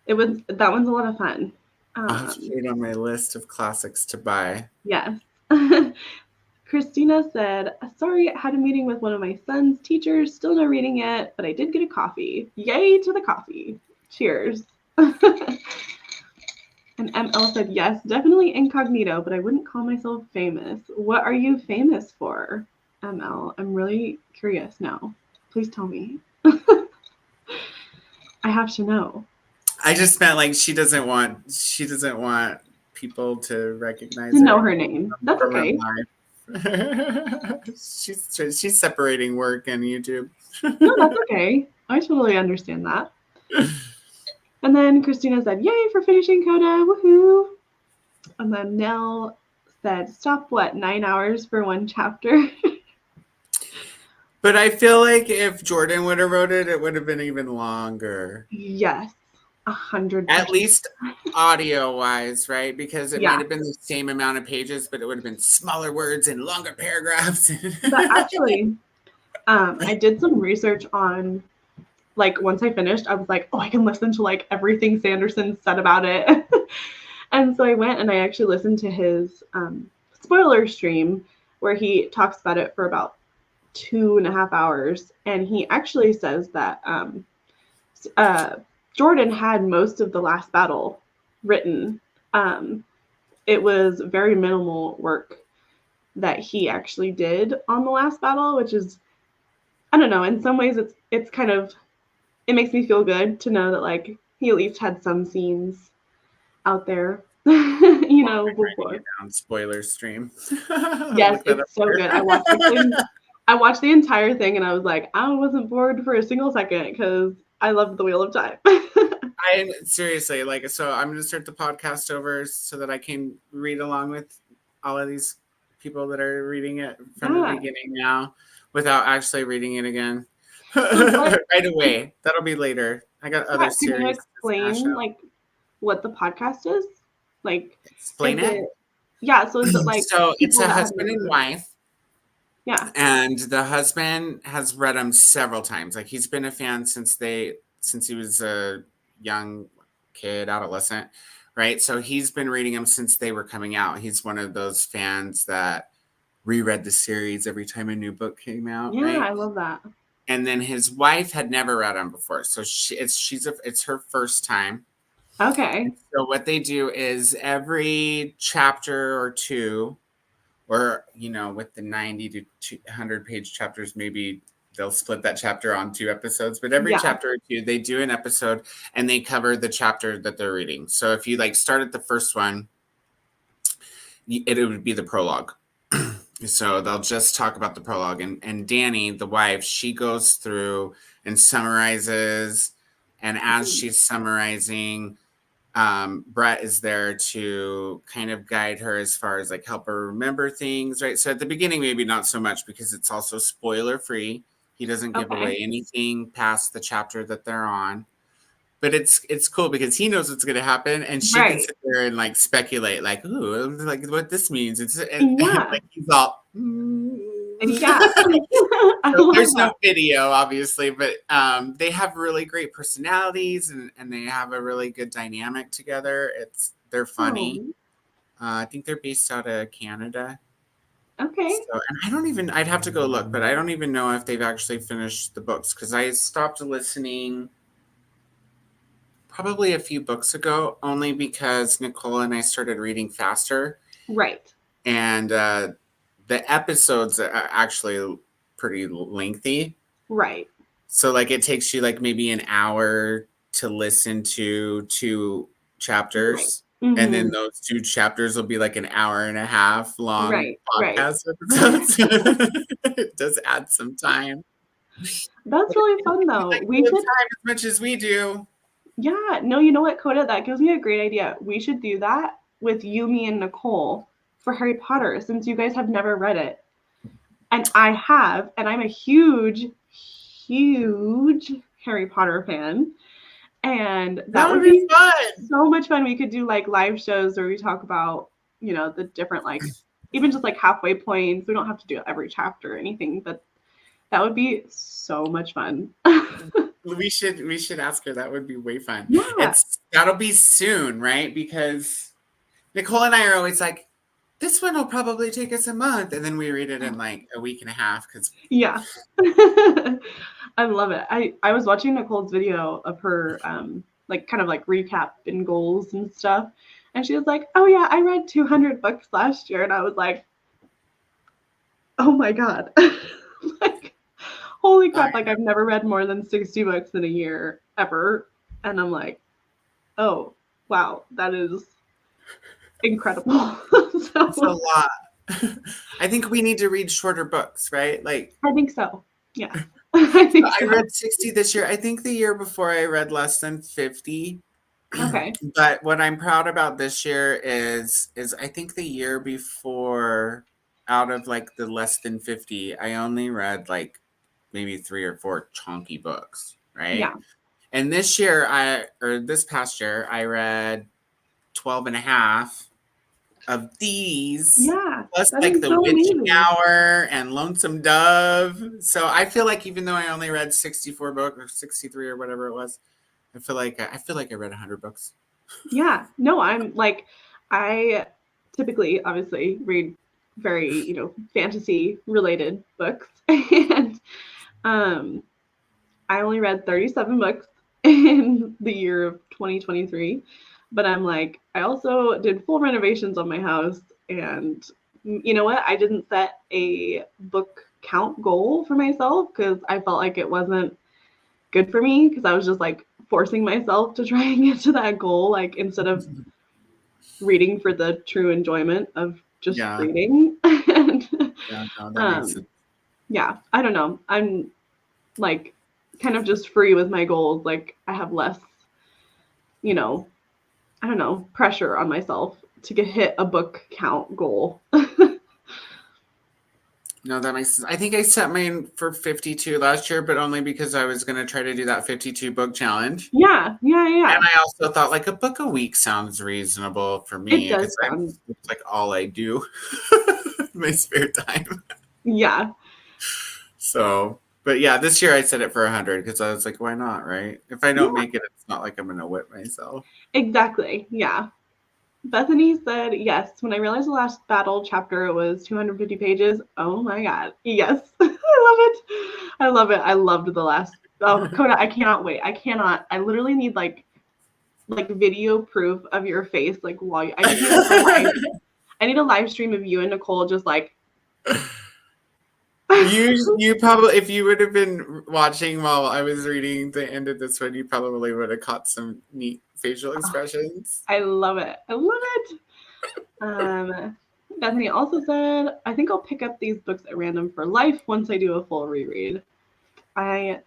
that one's a lot of fun. I'll have to Um, put it on my list of classics to buy. yes. Christina said, sorry, I had a meeting with one of my son's teachers. Still no reading yet, but I did get a coffee. Yay to the coffee. Cheers. And ML said, yes, definitely incognito, but I wouldn't call myself famous. What are you famous for, ML? I'm really curious now. Please tell me. I have to know. I just meant like she doesn't want people to recognize To know her her name. That's from her okay. life. she's separating work and YouTube. No, that's okay. I totally understand that. And then Christina said, "Yay for finishing Koda, woohoo!" And then Nell said, "Stop what, 9 hours for one chapter?" But I feel like if Jordan would have wrote it, it would have been even longer. Yes, 100%. At least audio wise, right? Because it might Yeah. have been the same amount of pages, but it would have been smaller words and longer paragraphs. But actually, I did some research on, like, once I finished, I was like, oh, I can listen to like everything Sanderson said about it. And so I went and I actually listened to his spoiler stream where he talks about it for about 2.5 hours. And he actually says that Jordan had most of the last battle written. It was very minimal work that he actually did on the last battle, which is, I don't know, in some ways it's kind of, it makes me feel good to know that like he at least had some scenes out there, before. Down spoiler stream. Yes, it's so good. I watched the entire thing and I was like, I wasn't bored for a single second because I loved the Wheel of Time. I seriously like, so I'm gonna start the podcast over so that I can read along with all of these people that are reading it from the beginning now without actually reading it again. Right away. That'll be later. I got other series. Can you explain like what the podcast is? Like, explain it? Yeah, so is it like, so it's a husband and wife. Yeah. And the husband has read them several times. Like he's been a fan since he was a young kid, adolescent, right? So he's been reading them since they were coming out. He's one of those fans that reread the series every time a new book came out. Yeah, right? I love that. And then his wife had never read them before, so it's her first time. Okay. So what they do is every chapter or two, or with the 90 to 200 page chapters, maybe they'll split that chapter on 2 episodes, but every chapter or two they do an episode and they cover the chapter that they're reading. So if you like start at the first one, it would be the prologue. So they'll just talk about the prologue, and Danny, the wife, she goes through and summarizes, and as she's summarizing, Brett is there to kind of guide her as far as like help her remember things, right? So at the beginning, maybe not so much because it's also spoiler free. He doesn't give away anything past the chapter that they're on, but it's cool because he knows what's going to happen, and she can sit there and like speculate, like, ooh, like what this means. And like he's all. So there's no video, obviously, but they have really great personalities and they have a really good dynamic together. They're funny. I think they're based out of Canada. Okay. So, and I'd have to go look, but I don't even know if they've actually finished the books because I stopped listening probably a few books ago, only because Nicole and I started reading faster. Right. And the episodes are actually pretty lengthy. Right. So like it takes you like maybe an hour to listen to 2 chapters. Right. Mm-hmm. And then those 2 chapters will be like an hour and a half long podcast episodes. It does add some time. That's really fun though. Like we should time as much as we do. Yeah, no, you know what, Koda? That gives me a great idea. We should do that with you, me, and Nicole for Harry Potter, since you guys have never read it. And I have, and I'm a huge, huge Harry Potter fan. And that would be fun. So much fun. We could do like live shows where we talk about, the different, like, even just like halfway points. We don't have to do every chapter or anything, but that would be so much fun. We should ask her. That would be way fun. Yeah. That'll be soon, right? Because Nicole and I are always like, this one will probably take us a month, and then we read it in like a week and a half. Yeah. I love it. I was watching Nicole's video of her like kind of like recap and goals and stuff, and she was like, oh yeah, I read 200 books last year, and I was like, oh my god. Like, holy crap, like I've never read more than 60 books in a year ever. And I'm like, oh, wow, that is incredible. That's a So lot. I think we need to read shorter books, right? Like, I think so. Yes. I think I so. read 60 this year. I think the year before I read less than 50. Okay. But what I'm proud about this year is I think the year before, out of like the less than 50, I only read like maybe 3 or 4 chunky books, right? Yeah. And this past year, I read 12 and a half of these, Yeah. plus That like is the so witching amazing. hour and lonesome dove. So I feel like even though I only read 64 books or 63 or whatever it was, I feel like I read 100 books. Yeah. No, I'm like, I typically obviously read very, fantasy related books. And um I only read 37 books in the year of 2023, but I'm like, I also did full renovations on my house. And you know what? I didn't set a book count goal for myself because I felt like it wasn't good for me because I was just like forcing myself to try and get to that goal, like instead of reading for the true enjoyment of just Yeah, reading. And yeah, no, that makes um, sense. yeah, I don't know. I'm like kind of just free with my goals. Like I have less, you know, I don't know, pressure on myself to hit a book count goal. No, that makes sense. I think I set mine for 52 last year, but only because I was going to try to do that 52 book challenge. Yeah, yeah, And yeah. I also thought like a book a week sounds reasonable for It me does because sound, it's like all I do in my spare time. yeah. So, but yeah, this year I set it for 100 because I was like, why not, right? If I don't Yeah, make it, it's not like I'm going to whip myself. exactly. Yeah. Bethany said, yes, when I realized the last battle chapter was 250 pages. Oh my God. Yes. I love it. I love it. I loved the last. Oh, Koda, I cannot wait. I cannot. I literally need like video proof of your face. Like while I just need like a live. I need a live stream of you and Nicole just like. You probably, if you would have been watching while I was reading the end of this one, you probably would have caught some neat facial expressions. I love it. I love it. Bethany also said, I think I'll pick up these books at random for life once I do a full reread. I'm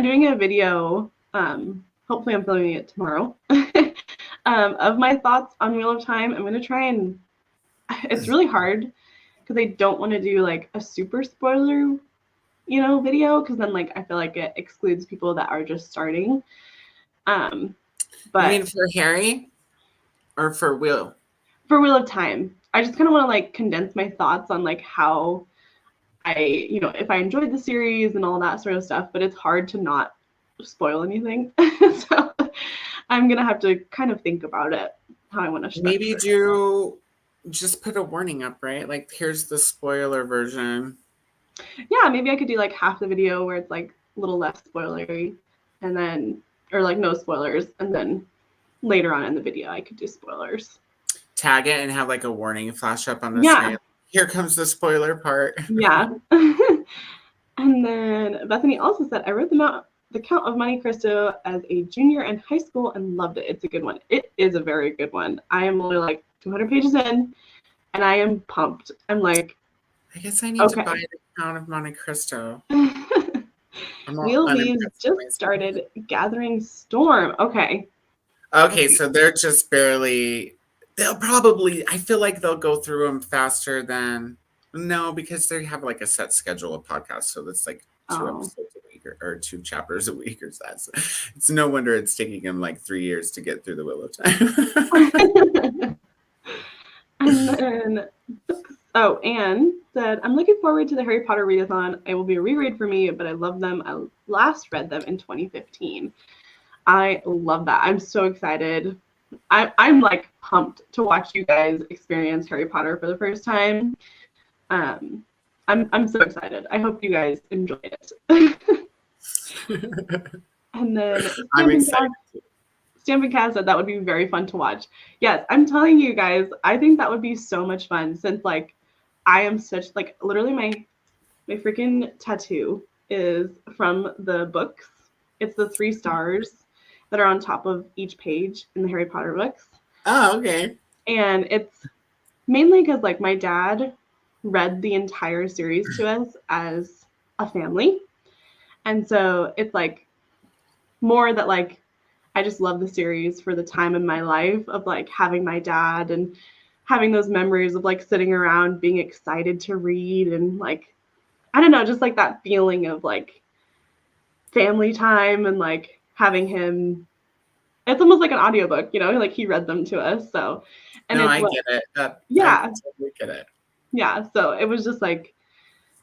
doing a video, hopefully I'm filming it tomorrow, of my thoughts on Wheel of Time. I'm gonna try and it's really hard because I don't want to do like a super spoiler, video because then like I feel like it excludes people that are just starting. Um, You but mean for Harry or for Will? for Wheel of Time, I just kind of want to like condense my thoughts on like how if I enjoyed the series and all that sort of stuff, but it's hard to not spoil anything. So I'm gonna have to kind of think about it, how I want to Maybe structure it. do just put a warning up, right? Like, here's the spoiler version. Yeah, maybe I could do like half the video where it's like a little less spoilery, and then or like no spoilers, and then later on in the video I could do spoilers. Tag it and have like a warning flash up on the Yeah, screen. Here comes the spoiler part. yeah. And then Bethany also said, I read the Count of Monte Cristo as a junior in high school and loved it. It's a good one. It is a very good one. I am only like 200 pages in and I am pumped. I'm like, I guess I need to buy okay. the Count of Monte Cristo. I'm all Wheel Bees unimpressed with just myself. started Gathering Storm. Okay. Okay, so they're just barely. They'll probably. I feel like they'll go through them faster than. No, because they have like a set schedule of podcasts, so that's like 2 episodes a week or 2 chapters a week or so. It's no wonder it's taking them like 3 years to get through the Wheel of Time. And then, Anne said, I'm looking forward to the Harry Potter readathon. It will be a reread for me, but I love them. I last read them in 2015. I love that. I'm so excited. I'm like pumped to watch you guys experience Harry Potter for the first time. I'm so excited. I hope you guys enjoy it. And then I'm excited. Stampin' Cat said that would be very fun to watch. Yes, I'm telling you guys, I think that would be so much fun since like I am such like literally my freaking tattoo is from the books. It's the 3 stars that are on top of each page in the Harry Potter books. Oh, okay. And it's mainly because like my dad read the entire series to us as a family. And so it's like more that like I just love the series for the time in my life of like having my dad and having those memories of like sitting around being excited to read and like I don't know, just like that feeling of like family time and like having him it's almost like an audiobook, you know, like he read them to us. So and No, it's I like get it. That I yeah, totally get it. yeah. So it was just like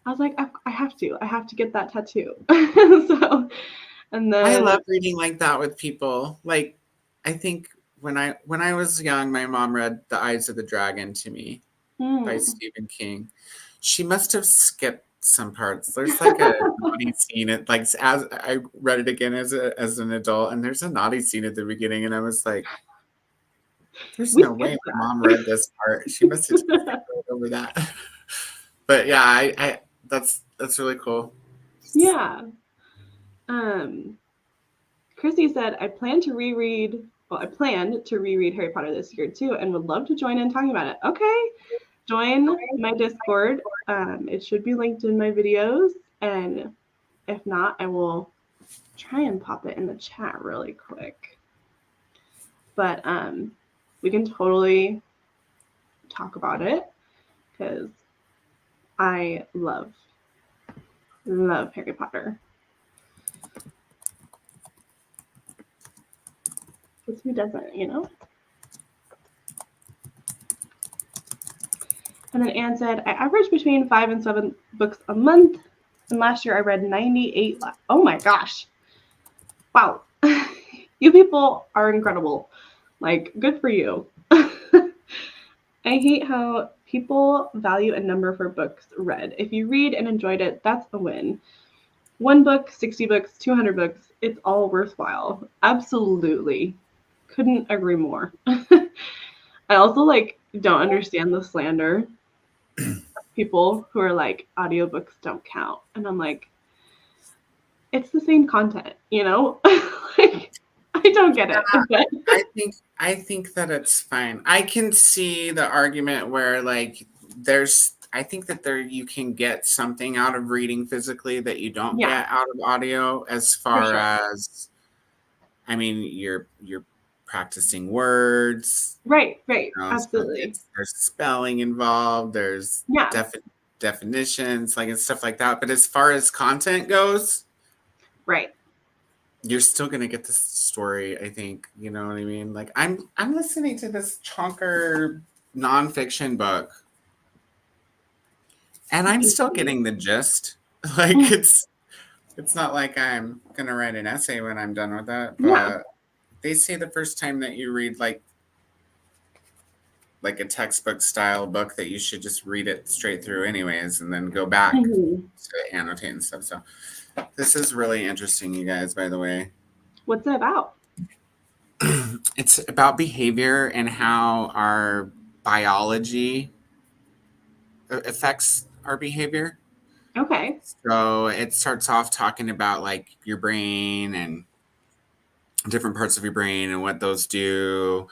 I was like, I have to get that tattoo. So and I then love reading like that with people. Like, I think when I was young, my mom read The Eyes of the Dragon to me by hmm. Stephen King. She must have skipped some parts. There's like a naughty scene. It like as I read it again as an adult, and there's a naughty scene at the beginning, and I was like, "There's We no way skipped my mom read this part. She must have just skipped that. right over that." But yeah, I that's really cool. Yeah. Um Chrissy said, I plan to reread, well, I planned to reread Harry Potter this year too and would love to join in talking about it. Okay, join my Discord. It should be linked in my videos. And if not, I will try and pop it in the chat really quick. But we can totally talk about it because I love Harry Potter. Because who doesn't, you know? And then Anne said, I average between 5 and 7 books a month. And last year I read 98. Oh my gosh. Wow. You people are incredible. Like, good for you. I hate how people value a number for books read. If you read and enjoyed it, that's a win. One book, 60 books, 200 books, it's all worthwhile. Absolutely. Couldn't agree more. I also like don't understand the slander people who are like audiobooks don't count and I'm like it's the same content, you know. Like I don't get it but I think that it's fine. I can see the argument where like I think that there you can get something out of reading physically that you don't yeah, get out of audio as for far sure. as I mean you're practicing words, Right, you know, so absolutely. there's spelling involved, there's Yeah, definitions like and stuff like that. But as far as content goes, right. you're still gonna get the story, I think. You know what I mean? Like I'm listening to this chonker nonfiction book, and I'm still getting the gist. Like it's not like I'm gonna write an essay when I'm done with that, Yeah. but they say the first time that you read like a textbook style book that you should just read it straight through anyways and then go back Mhm. to annotate and stuff. So this is really interesting, you guys, by the way. What's it about? It's about behavior and how our biology affects our behavior. Okay. So it starts off talking about like your brain and different parts of your brain and what those do.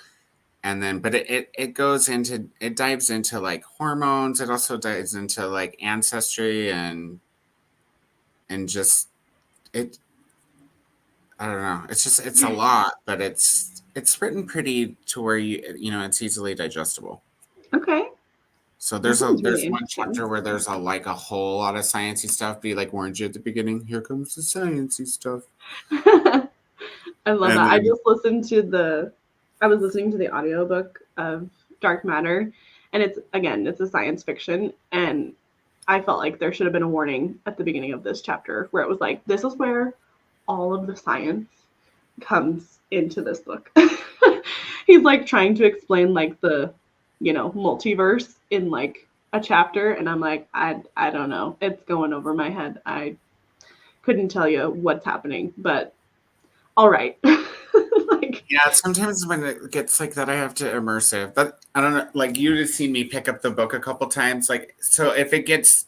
And then, but it goes into, it dives into like hormones. It also dives into like ancestry and just, it, I don't know. It's just, it's a lot, but it's written pretty to where you know, it's easily digestible. Okay. So That sounds really there's one interesting. chapter where there's a like a whole lot of sciencey stuff. Be like warned you at the beginning. Here comes the sciencey stuff. I love And that. then I was listening to the audiobook of Dark Matter and it's a science fiction and I felt like there should have been a warning at the beginning of this chapter where it was like this is where all of the science comes into this book. He's like trying to explain like the, you know, multiverse in like a chapter and I'm like I don't know. It's going over my head. I couldn't tell you what's happening, but all right. Like yeah, sometimes when it gets like that, I have to immersive. But I don't know. Like you just seen me pick up the book a couple times. Like so, if it gets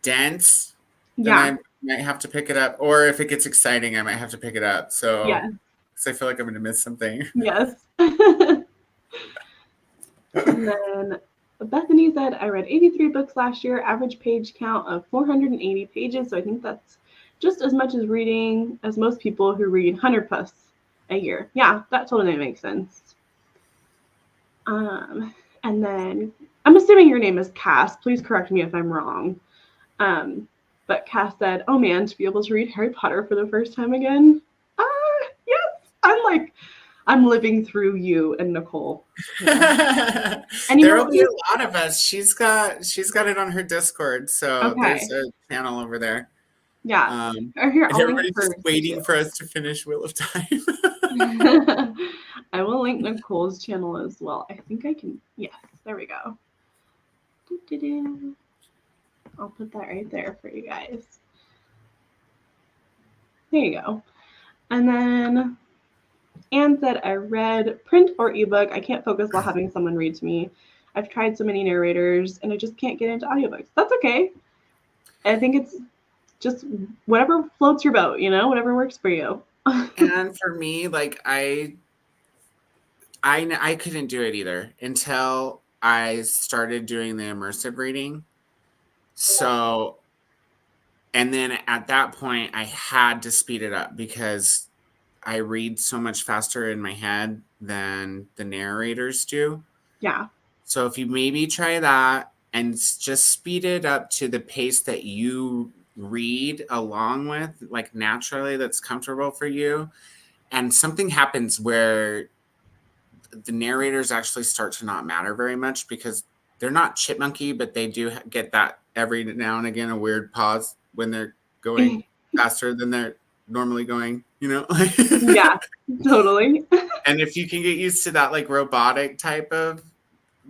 dense, then yeah. I might have to pick it up. Or if it gets exciting, I might have to pick it up. So, Yeah. because I feel like I'm going to miss something. Yes. And then Bethany said, I read 83 books last year, average page count of 480 pages. So I think that's just as much as reading as most people who read 100 plus a year. Yeah, that totally makes sense. And then I'm assuming your name is Cass. Please correct me if I'm wrong. But Cass said, "Oh man, to be able to read Harry Potter for the first time again." Yes, I'm living through you and Nicole here. And you There know will what? be a lot of us. She's got it on her Discord, so there's Okay, a channel over there. yeah. Um, Or here, and I'll link everybody's just hers waiting too. for us to finish Wheel of Time. I will link Nicole's channel as well. I think I can. Yes, there we go. I'll put that right there for you guys. There you go. And then Anne said, I read print or ebook. I can't focus while having someone read to me. I've tried so many narrators and I just can't get into audiobooks. That's okay. I think it's just whatever floats your boat, whatever works for you. And for me, like I couldn't do it either until I started doing the immersive reading. So, and then at that point, I had to speed it up because I read so much faster in my head than the narrators do. Yeah. So if you maybe try that and just speed it up to the pace that you read along with, like naturally, that's comfortable for you, and something happens where the narrators actually start to not matter very much because they're not chipmunky, but they do get that every now and again a weird pause when they're going faster than they're normally going, Yeah, totally. And if you can get used to that like robotic type of,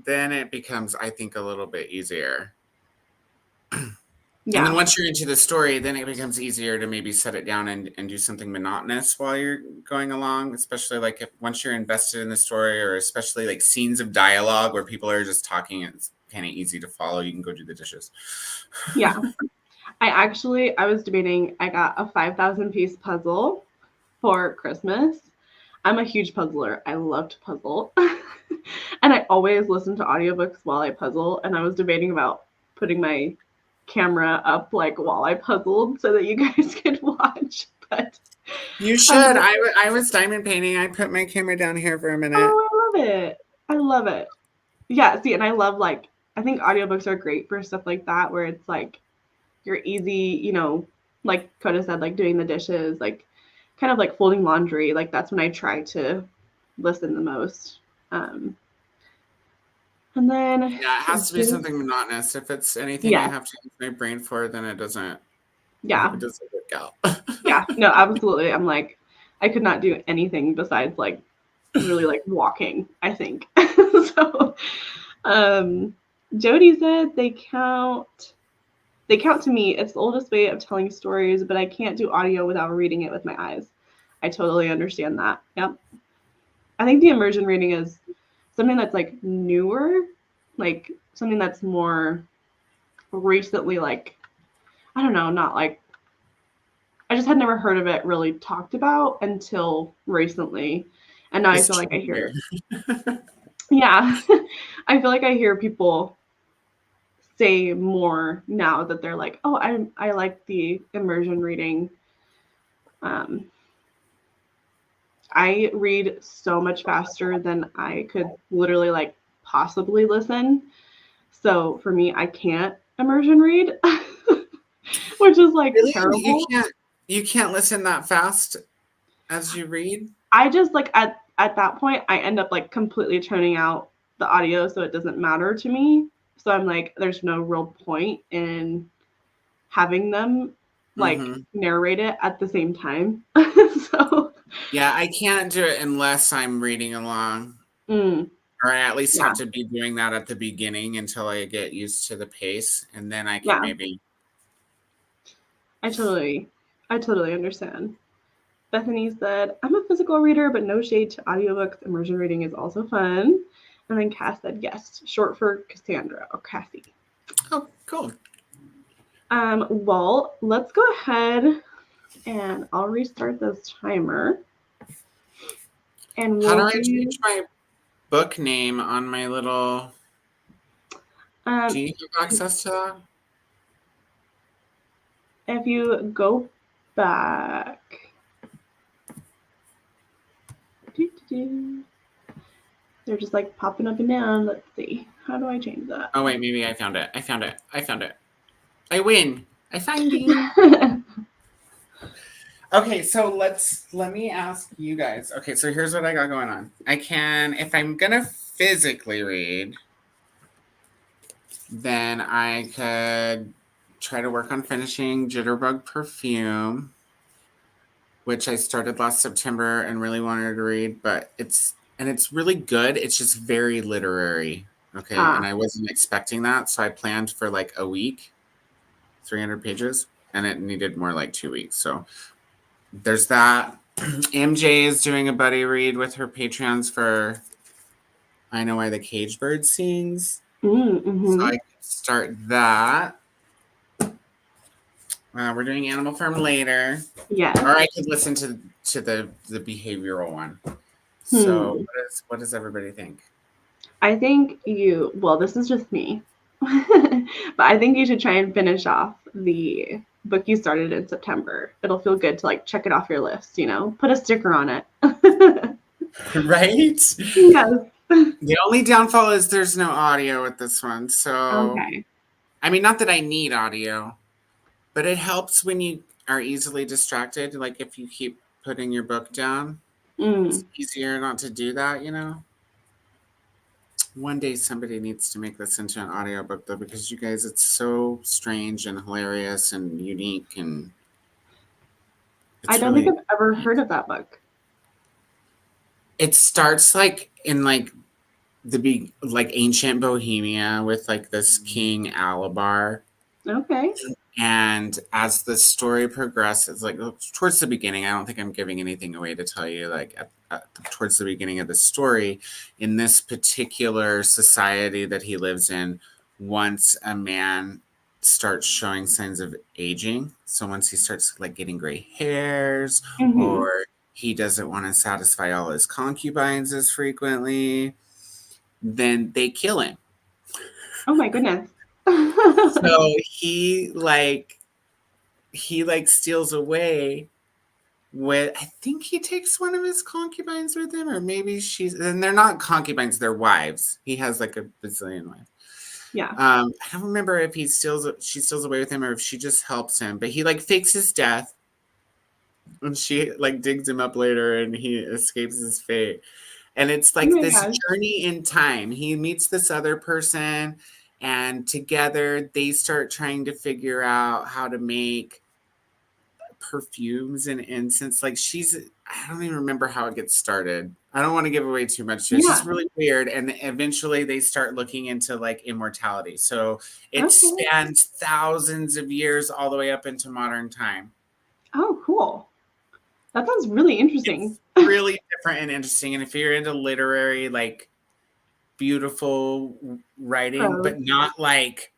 then it becomes, I think, a little bit easier. And then Yeah. once you're into the story, then it becomes easier to maybe set it down and do something monotonous while you're going along, especially like if once you're invested in the story, or especially like scenes of dialogue where people are just talking, it's kind of easy to follow. You can go do the dishes. Yeah. I was debating, I got a 5,000 piece puzzle for Christmas. I'm a huge puzzler. I love to puzzle. And I always listen to audiobooks while I puzzle. And I was debating about putting my camera up like while I puzzled so that you guys could watch. But You I'm should. like, I was diamond painting. I put my camera down here for a minute. oh, I love it. I love it. Yeah, see, and I love I think audiobooks are great for stuff like that where it's like you're easy, like Koda said, like doing the dishes, like kind of like folding laundry. Like that's when I try to listen the most. Um, and then, Yeah, it has to be something monotonous. If it's anything I yeah, have to use my brain for, then it doesn't yeah, work out. yeah, no, absolutely. I'm like, I could not do anything besides like really like walking, I think. So, Jody said they count to me. It's the oldest way of telling stories, but I can't do audio without reading it with my eyes. I totally understand that. Yep. I think the immersion reading is something that's like newer, like something that's more recently, like, I don't know, not like, I just had never heard of it really talked about until recently. And now I It's feel like I true. hear, yeah, I feel like I hear people say more now that they're like, oh, I like the immersion reading. Um, I read so much faster than I could literally like possibly listen. So for me, I can't immersion read, which is like Really? terrible. You can't listen that fast as you read? I just like at that point, I end up like completely tuning out the audio, so it doesn't matter to me. So I'm like, there's no real point in having them like Mm-hmm. narrate it at the same time. So, Yeah, I can't do it unless I'm reading along, mm, or I at least have yeah, to be doing that at the beginning until I get used to the pace, and then I can yeah, maybe. I totally, I totally understand. Bethany said, I'm a physical reader, but no shade to audiobooks. Immersion reading is also fun. And then Cass said, yes, short for Cassandra or Cassie. Oh, cool. Well, let's go ahead and I'll restart this timer. And How do we'll I do, change my book name on my little. Do you have access to that? If you go back. They're just like popping up and down. Let's see. How do I change that? Oh, wait, maybe I found it. I found it. I win. I find you. Okay, so let me ask you guys. Okay, so here's what I got going on. I can, if I'm gonna physically read, then I could try to work on finishing Jitterbug Perfume, which I started last September and really wanted to read, but it's really good. It's just very literary. Okay. And I wasn't expecting that. So I planned for like a week, 300 pages, and it needed more like 2 weeks. So there's that. MJ is doing a buddy read with her Patreons for I Know Why the Cage Bird Sings. Mm-hmm. So I could start that. We're doing Animal Farm later. Yeah. Or I could listen to the behavioral one. So what does everybody think? I think this is just me, but I think you should try and finish off the book you started in September. It'll feel good to like check it off your list, put a sticker on it. Right? Yes. The only downfall is there's no audio with this one. So, okay. I mean, not that I need audio, but it helps when you are easily distracted. Like if you keep putting your book down, it's easier not to do that, One day somebody needs to make this into an audiobook though, because you guys, it's so strange and hilarious and unique, and I don't think I've ever heard of that book. It starts like in like ancient Bohemia with like this King Alabar. Okay. And as the story progresses, like towards the beginning, I don't think I'm giving anything away to tell you, like towards the beginning of the story, in this particular society that he lives in, once a man starts showing signs of aging, so once he starts like getting gray hairs, or he doesn't want to satisfy all his concubines as frequently, then they kill him. Oh my goodness. So he steals away with, I think he takes one of his concubines with him, or maybe and they're not concubines, they're wives. He has like a bazillion wives. Yeah. I don't remember if she steals away with him or if she just helps him, but he like fakes his death and she like digs him up later and he escapes his fate. And it's like this journey in time. He meets this other person and together they start trying to figure out how to make perfumes and incense. Like I don't even remember how it gets started. I don't want to give away too much. It's just really weird. And eventually they start looking into like immortality. So it spans thousands of years all the way up into modern time. Oh, cool. That sounds really interesting. It's really different and interesting. And if you're into literary, like beautiful writing, but not like,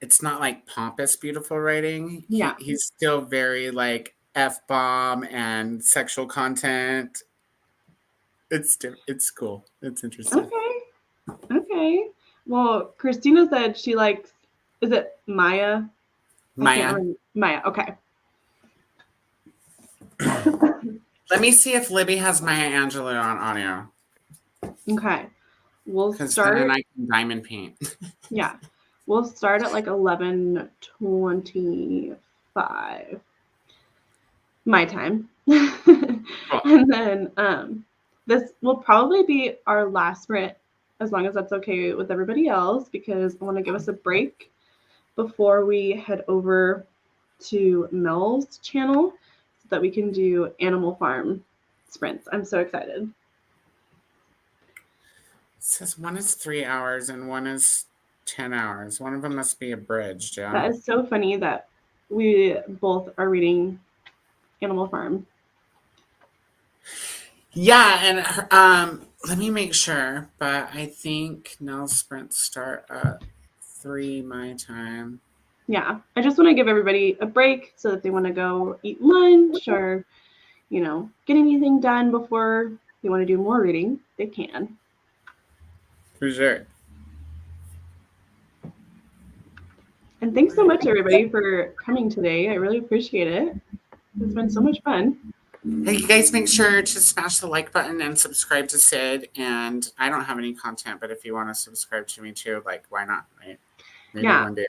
it's not like pompous, beautiful writing. Yeah. He's still very like F-bomb and sexual content. It's cool. It's interesting. Okay. Well, Christina said she likes, is it Maya? Maya. Okay. Let me see if Libby has Maya Angelou on audio. Okay. We'll start. Then I can diamond paint. Yeah. We'll start at like 11:25 my time. And then this will probably be our last sprint, as long as that's okay with everybody else, because I want to give us a break before we head over to Mel's channel so that we can do Animal Farm sprints. I'm so excited. It says one is 3 hours and one is 10 hours. One of them must be abridged. Yeah. That is so funny that we both are reading Animal Farm. Yeah, and let me make sure, but I think Nell's sprints start at 3 my time. Yeah, I just want to give everybody a break so that they want to go eat lunch or, get anything done before they want to do more reading, they can. For sure. And thanks so much, everybody, for coming today. I really appreciate it. It's been so much fun. Hey, you guys make sure to smash the like button and subscribe to Sid. And I don't have any content, but if you want to subscribe to me too, like, why not? Right? Maybe Yeah, one day.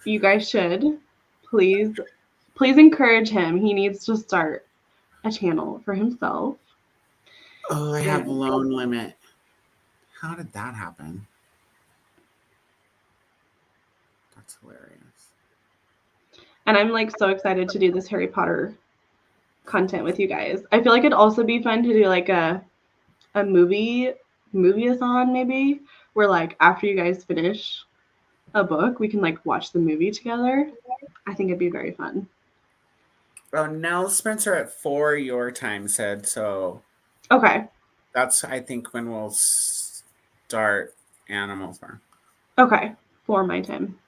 you guys should. Please, please encourage him. He needs to start a channel for himself. Oh, I have And loan limit. How did that happen? That's hilarious. and I'm like so excited to do this Harry Potter content with you guys. I feel like it'd also be fun to do like a movie-a-thon maybe, where like after you guys finish a book, we can like watch the movie together. I think it'd be very fun. Oh, Nell Spencer at 4 your time said so. Okay. That's I think when we'll start Animal Farm. Okay. For my time.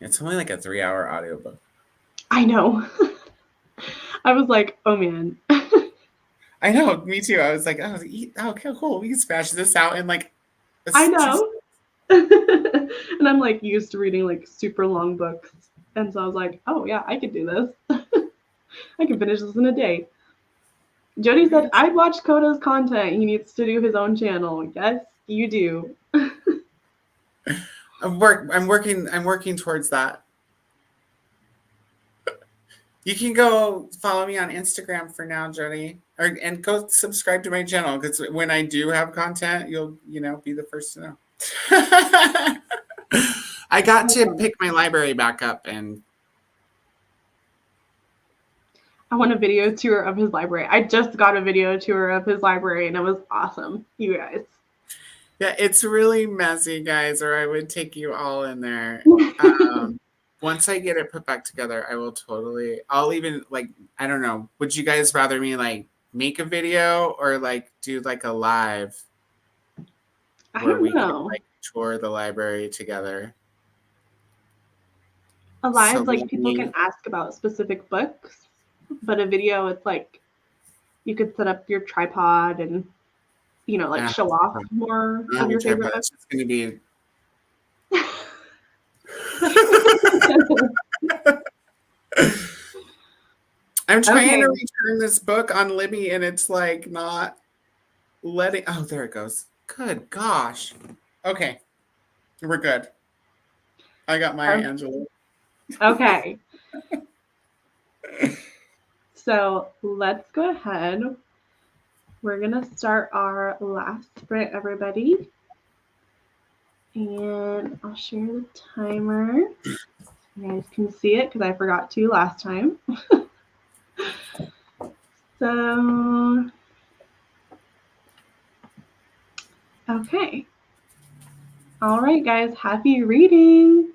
It's only like a 3-hour audiobook. I know. I was like, oh man. I know, me too. I was like, oh, okay, cool. We can smash this out in like I know. And I'm like used to reading like super long books. And so I was like, oh yeah, I could do this. I can finish this in a day. Jody said, I'd watch Koda's content. He needs to do his own channel. Yes, you do. I'm working towards that. You can go follow me on Instagram for now, Jody, and go subscribe to my channel because when I do have content, you'll be the first to know. I got to pick my library back up, and I want a video tour of his library. I just got a video tour of his library and it was awesome, you guys. yeah, it's really messy, guys, or I would take you all in there. Once I get it put back together, I will totally. I'll even like I don't know. Would you guys rather me like make a video or like do like a live I where don't we could know. like tour the library together? A So live, like people can ask about specific books, but a video, it's like you could set up your tripod and like show off more of your favorite books. It's going to be. I'm trying to return this book on Libby and it's like not letting. Oh, there it goes. Good gosh. Okay, we're good. I got Maya Angelou. Okay. So let's go ahead. We're going to start our last sprint, everybody. And I'll share the timer. You guys can see it because I forgot to last time. So, okay. All right, guys, happy reading.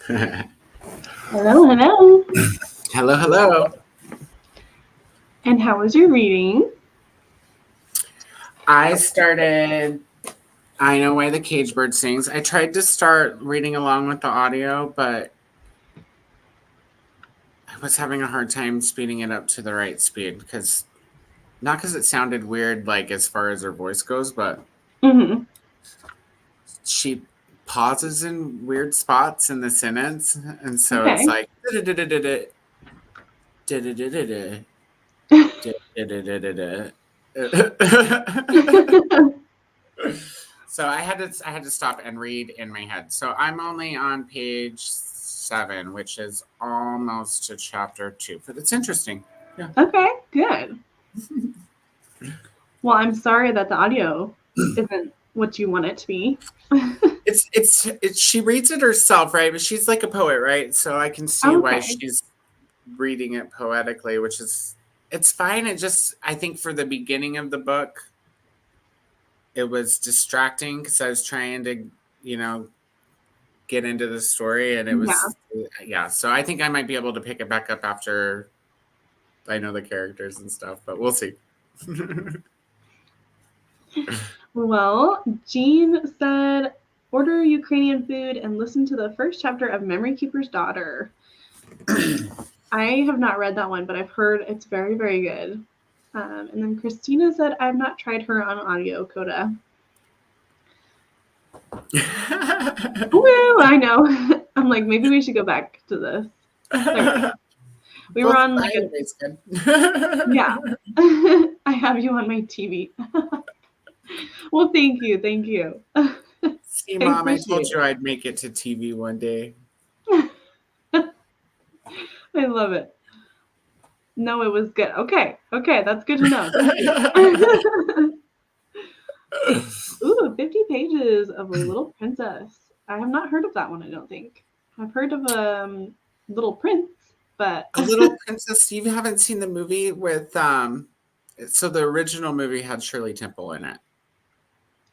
Hello, hello. Hello, hello. And how was your reading? I started I Know Why the Cage Bird Sings. I tried to start reading along with the audio, but I was having a hard time speeding it up to the right speed because not because it sounded weird, like as far as her voice goes, but Mm-hmm. she pauses in weird spots in the sentence. And so it's Okay. like, so I had to stop and read in my head. So I'm only on page 7, which is almost to chapter 2, but it's interesting. Yeah. Okay, good. Well, I'm sorry that the audio isn't what you want it to be. It's she reads it herself, right? But she's like a poet, right? So I can see why Okay. she's reading it poetically, which is it's fine. It just I think for the beginning of the book, it was distracting because I was trying to, you know, get into the story, and it Yeah. was yeah. So I think I might be able to pick it back up after I know the characters and stuff, but we'll see. Well, Jean said, order Ukrainian food and listen to the first chapter of Memory Keeper's Daughter. I have not read that one, but I've heard it's very, very good. And then Christina said, I've not tried her on audio, Koda. Woo, I know. I'm like, maybe we should go back to this. Okay. We were on like a, good. yeah. I have you on my TV. Well, thank you. Thank you. See, I Mom, I told appreciate you I'd make it to TV one day. it. I love it. No, it was good. Okay. Okay. That's good to know. Thank you. Ooh, 50 pages of A Little Princess. I have not heard of that one, I don't think. I've heard of Little Prince, but A Little Princess. You haven't seen the movie with so the original movie had Shirley Temple in it.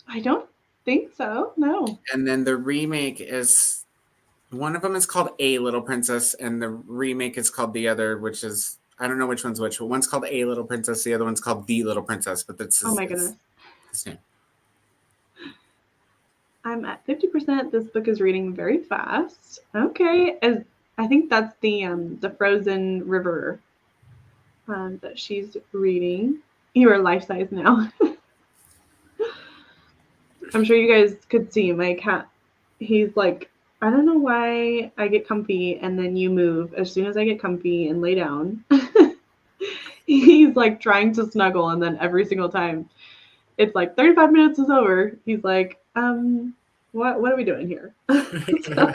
I don't think so. No. And then the remake is one of them is called A Little Princess, and the remake is called the other, which is I don't know which one's which, but one's called A Little Princess, the other one's called The Little Princess, but Oh my it's goodness. the same. I'm at 50%. This book is reading very fast. Okay. I think that's the frozen river that she's reading. You are life size now. I'm sure you guys could see my cat. He's like, I don't know why I get comfy and then you move as soon as I get comfy and lay down. He's like trying to snuggle, and then every single time it's like 35 minutes is over. He's like, what are we doing here? So,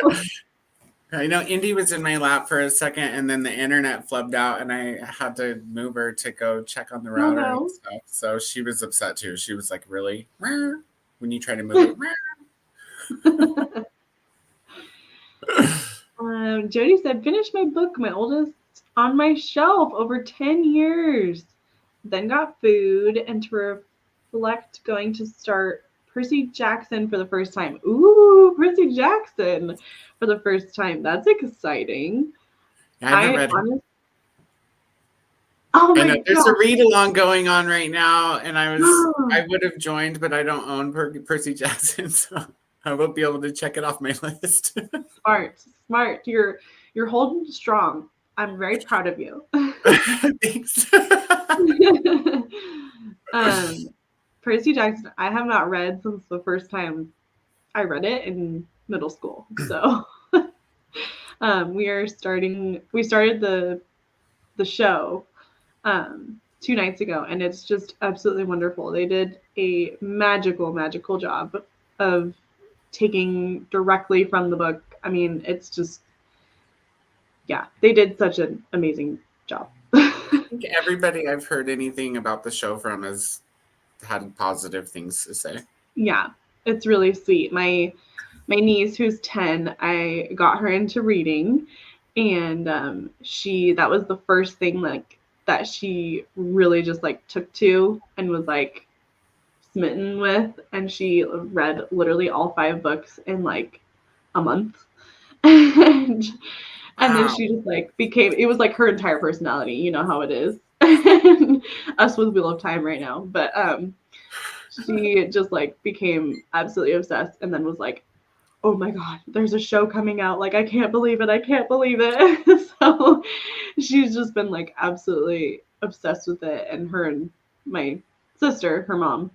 I know Indy was in my lap for a second, and then the internet flubbed out, and I had to move her to go check on the oh router and no. stuff. So she was upset too. She was like, "Really? When you try to move it?" Jody said, finish my book, my oldest on my shelf over 10 years. Then got food and to reflect going to start Percy Jackson for the first time. Ooh, Percy Jackson for the first time. That's exciting. I haven't read. Oh my And there's god. a read along going on right now, and I would have joined, but I don't own Percy Jackson, so I won't be able to check it off my list. Smart. You're holding strong. I'm very proud of you. Thanks. Percy Jackson, I have not read since the first time I read it in middle school. So we started the show 2 nights ago, and it's just absolutely wonderful. They did a magical job of taking directly from the book. I mean, it's just, yeah, they did such an amazing job. I think everybody I've heard anything about the show from has had positive things to say. Yeah, it's really sweet. My niece, who's 10, I got her into reading, and that was the first thing like that she really just like took to and was like smitten with, and she read literally all 5 books in like a month. and, and then Wow. she just like became, it was like her entire personality, you know how it is. And us with Wheel of Time right now. But she just like became absolutely obsessed and then was like, oh my god, there's a show coming out, like I can't believe it, I can't believe it. So she's just been like absolutely obsessed with it, and her and my sister, her mom,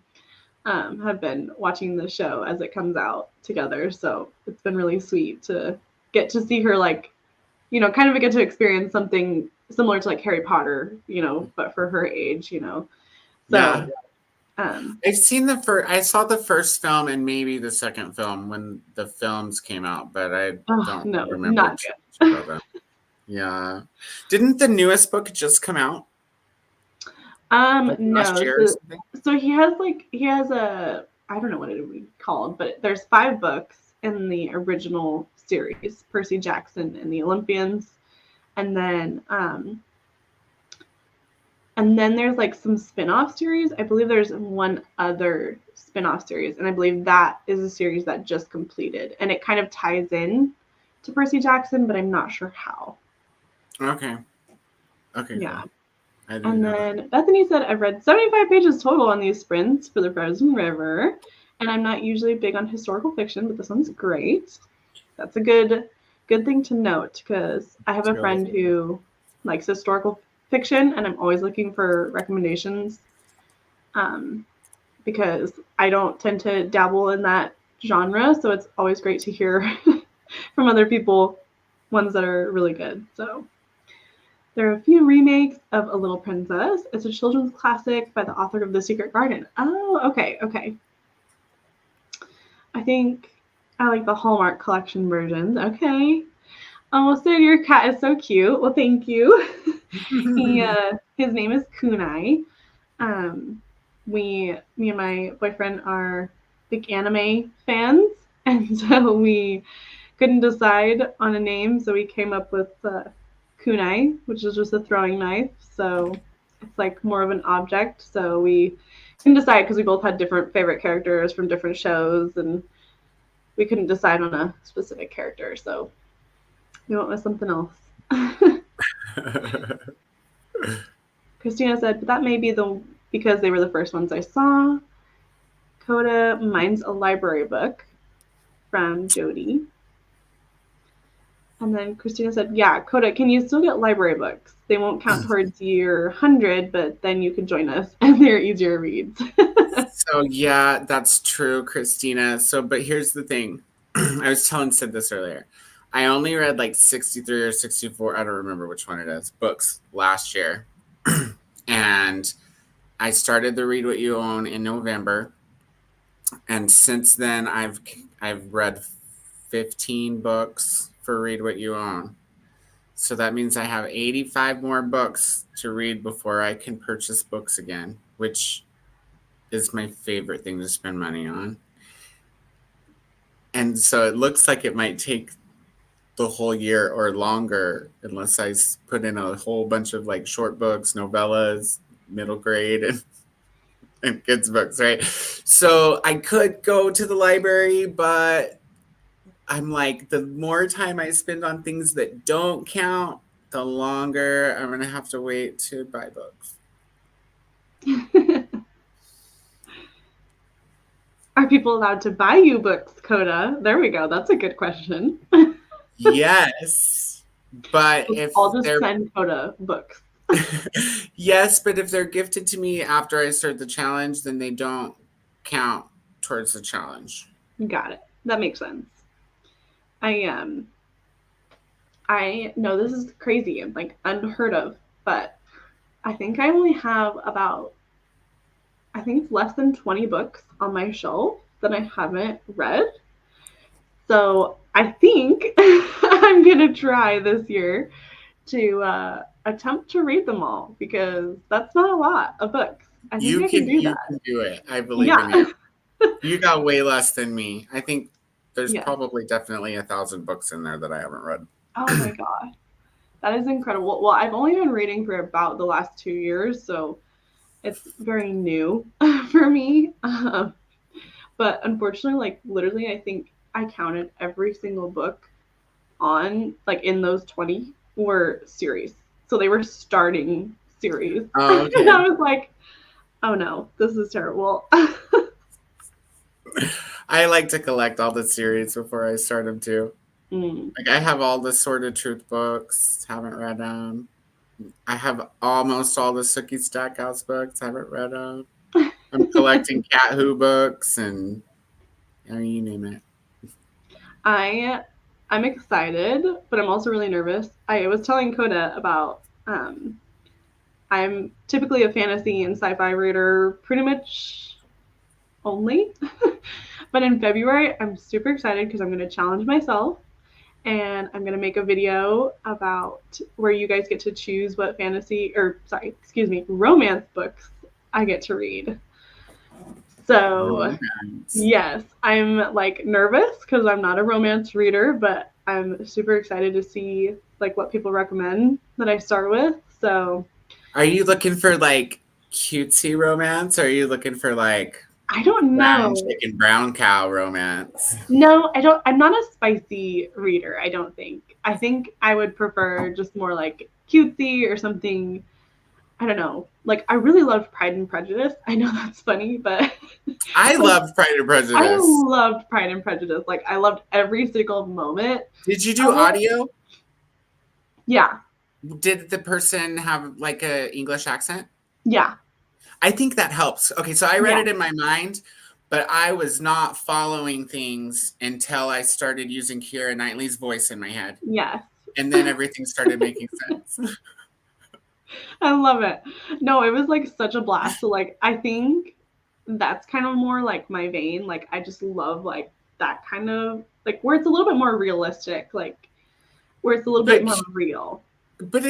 have been watching the show as it comes out together. So it's been really sweet to get to see her, like, you know, kind of get to experience something similar to like Harry Potter, you know, but for her age, you know. Yeah. So I've seen I saw the first film and maybe the second film when the films came out, but I oh don't no, remember not too much good. about them. Yeah. Didn't the newest book just come out like last No. year or So something? he has a, I don't know what it would be called, but there's 5 books in the original series, Percy Jackson and the Olympians, and then there's like some spin-off series. I believe there's one other spin-off series, and I believe that is a series that just completed, and it kind of ties in to Percy Jackson, but I'm not sure how. Okay. Okay, Yeah. cool. I didn't And know that. then Bethany said, I've read 75 pages total on these sprints for the Frozen River, and I'm not usually big on historical fiction, but this one's great. That's a good thing to note, because I have It's a really friend who likes historical fiction, and I'm always looking for recommendations, um, because I don't tend to dabble in that genre, so it's always great to hear from other people ones that are really good. So there are a few remakes of A Little Princess. It's a children's classic by the author of The Secret Garden. Oh, okay, okay. I think I like the Hallmark collection versions. Okay. Oh, so your cat is so cute. Well, thank you. His name is Kunai. Um, me and my boyfriend are big anime fans, and so we couldn't decide on a name, so we came up with kunai, which is just a throwing knife. So it's like more of an object. So we couldn't decide because we both had different favorite characters from different shows, and we couldn't decide on a specific character. So we went with something else. Christina said, but that may be because they were the first ones I saw. Koda, mine's a library book from Jody. And then Christina said, yeah, Koda, can you still get library books? They won't count towards your 100, but then you can join us, and they're easier reads. So yeah, that's true, Christina. So, but here's the thing. I was telling Sid this earlier. I only read like 63 or 64, I don't remember which one it is, books last year. And I started the Read What You Own in November. And since then I've read 15 books for Read What You Own. So that means I have 85 more books to read before I can purchase books again, which is my favorite thing to spend money on. And so it looks like it might take the whole year or longer unless I put in a whole bunch of like short books, novellas, middle grade, and kids books, right? So I could go to the library, but I'm like, the more time I spend on things that don't count, the longer I'm gonna have to wait to buy books. Are people allowed to buy you books, Coda? There we go. That's a good question. Yes, but if I'll just they're send Coda books. yes, but if they're gifted to me after I start the challenge, then they don't count towards the challenge. Got it. That makes sense. I know this is crazy and like unheard of, but I think I only have about, I think it's less than 20 books on my shelf that I haven't read. So I think I'm going to try this year to attempt to read them all, because that's not a lot of books. I think I can do You that. can do it. I believe in Yeah. you. You got way less than me. I think there's Yes. probably definitely 1,000 books in there that I haven't read. Oh my God. That is incredible. Well, I've only been reading for about the last 2 years, so it's very new for me. But unfortunately, like literally, I think I counted every single book on, like in those 20, were series. So they were starting series. Oh, And I okay. was like, oh no, this is terrible. I like to collect all the series before I start them too. Mm. Like I have all the Sword of Truth books, haven't read them. I have almost all the Sookie Stackhouse books, haven't read them. I'm collecting Cat Who books and you name it. I'm excited, but I'm also really nervous. I was telling Koda about I'm typically a fantasy and sci-fi reader pretty much only. But in February, I'm super excited because I'm going to challenge myself and I'm going to make a video about where you guys get to choose what romance books I get to read. So, Romance. yes, I'm like nervous because I'm not a romance reader, but I'm super excited to see like what people recommend that I start with. So, Are you looking for like cutesy romance or are you looking for like I don't brown know. chicken, brown cow romance? No, I don't. I'm not a spicy reader, I don't think. I think I would prefer just more like cutesy or something. I don't know. Like, I really loved Pride and Prejudice. I know that's funny, but I love Pride and I Prejudice. loved Pride and Prejudice. Like, I loved every single moment Did you do of it. audio? Yeah. Did the person have like a English accent? Yeah. I think that helps. Okay, so I read Yeah. it in my mind, but I was not following things until I started using Keira Knightley's voice in my head. Yes. And then everything started making sense. I love it. No, it was like such a blast. So, like, I think that's kind of more like my vein. Like, I just love like that kind of like where it's a little bit more realistic, like where it's a little bit But more real. but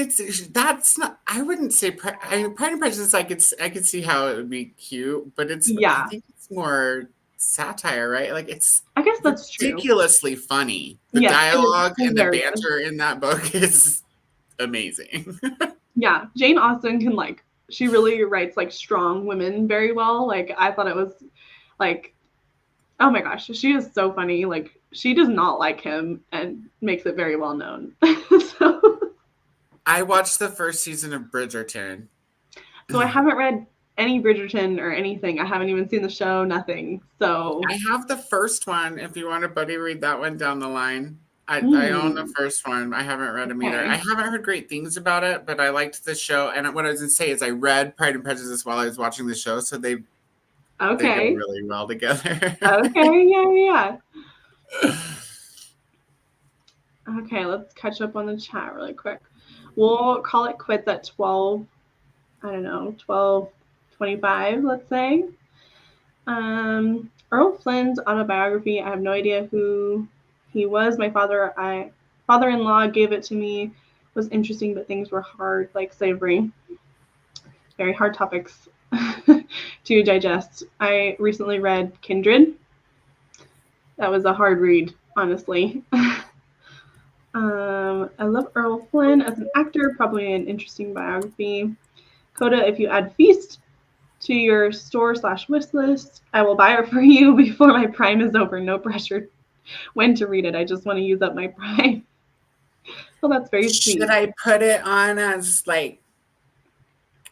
that's not. I wouldn't say. I mean, Pride and Prejudice. I could see how it would be cute, but I Yeah. think it's more satire, right? Like it's I guess that's true. ridiculously funny. The Yes, it is dialogue and the hilarious. banter in that book is amazing. Yeah, Jane Austen can like she really writes like strong women very well. Like I thought it was like oh my gosh, she is so funny. Like she does not like him and makes it very well known. so I watched the first season of Bridgerton. so I haven't read any Bridgerton or anything. I haven't even seen the show, nothing. So I have the first one. If you want to buddy read that one down the line, I own the first one. I haven't read them either. I okay. haven't heard great things about it, but I liked the show. And what I was going to say is I read Pride and Prejudice while I was watching the show, so they go Okay. really well together. Okay, yeah. Okay, let's catch up on the chat really quick. We'll call it quits at 12, I don't know, 12:25, let's say. Earl Flynn's autobiography, I have no idea who he was. My father-in-law gave it to me. It was interesting, but things were hard, like slavery. Very hard topics to digest. I recently read Kindred. That was a hard read, honestly. I love Earl Flynn as an actor, probably an interesting biography. Koda, if you add Feast to your store/wish list, I will buy it for you before my Prime is over. No pressure when to read it. I just want to use up my Prime. Well, that's very Should sweet. I put it on as like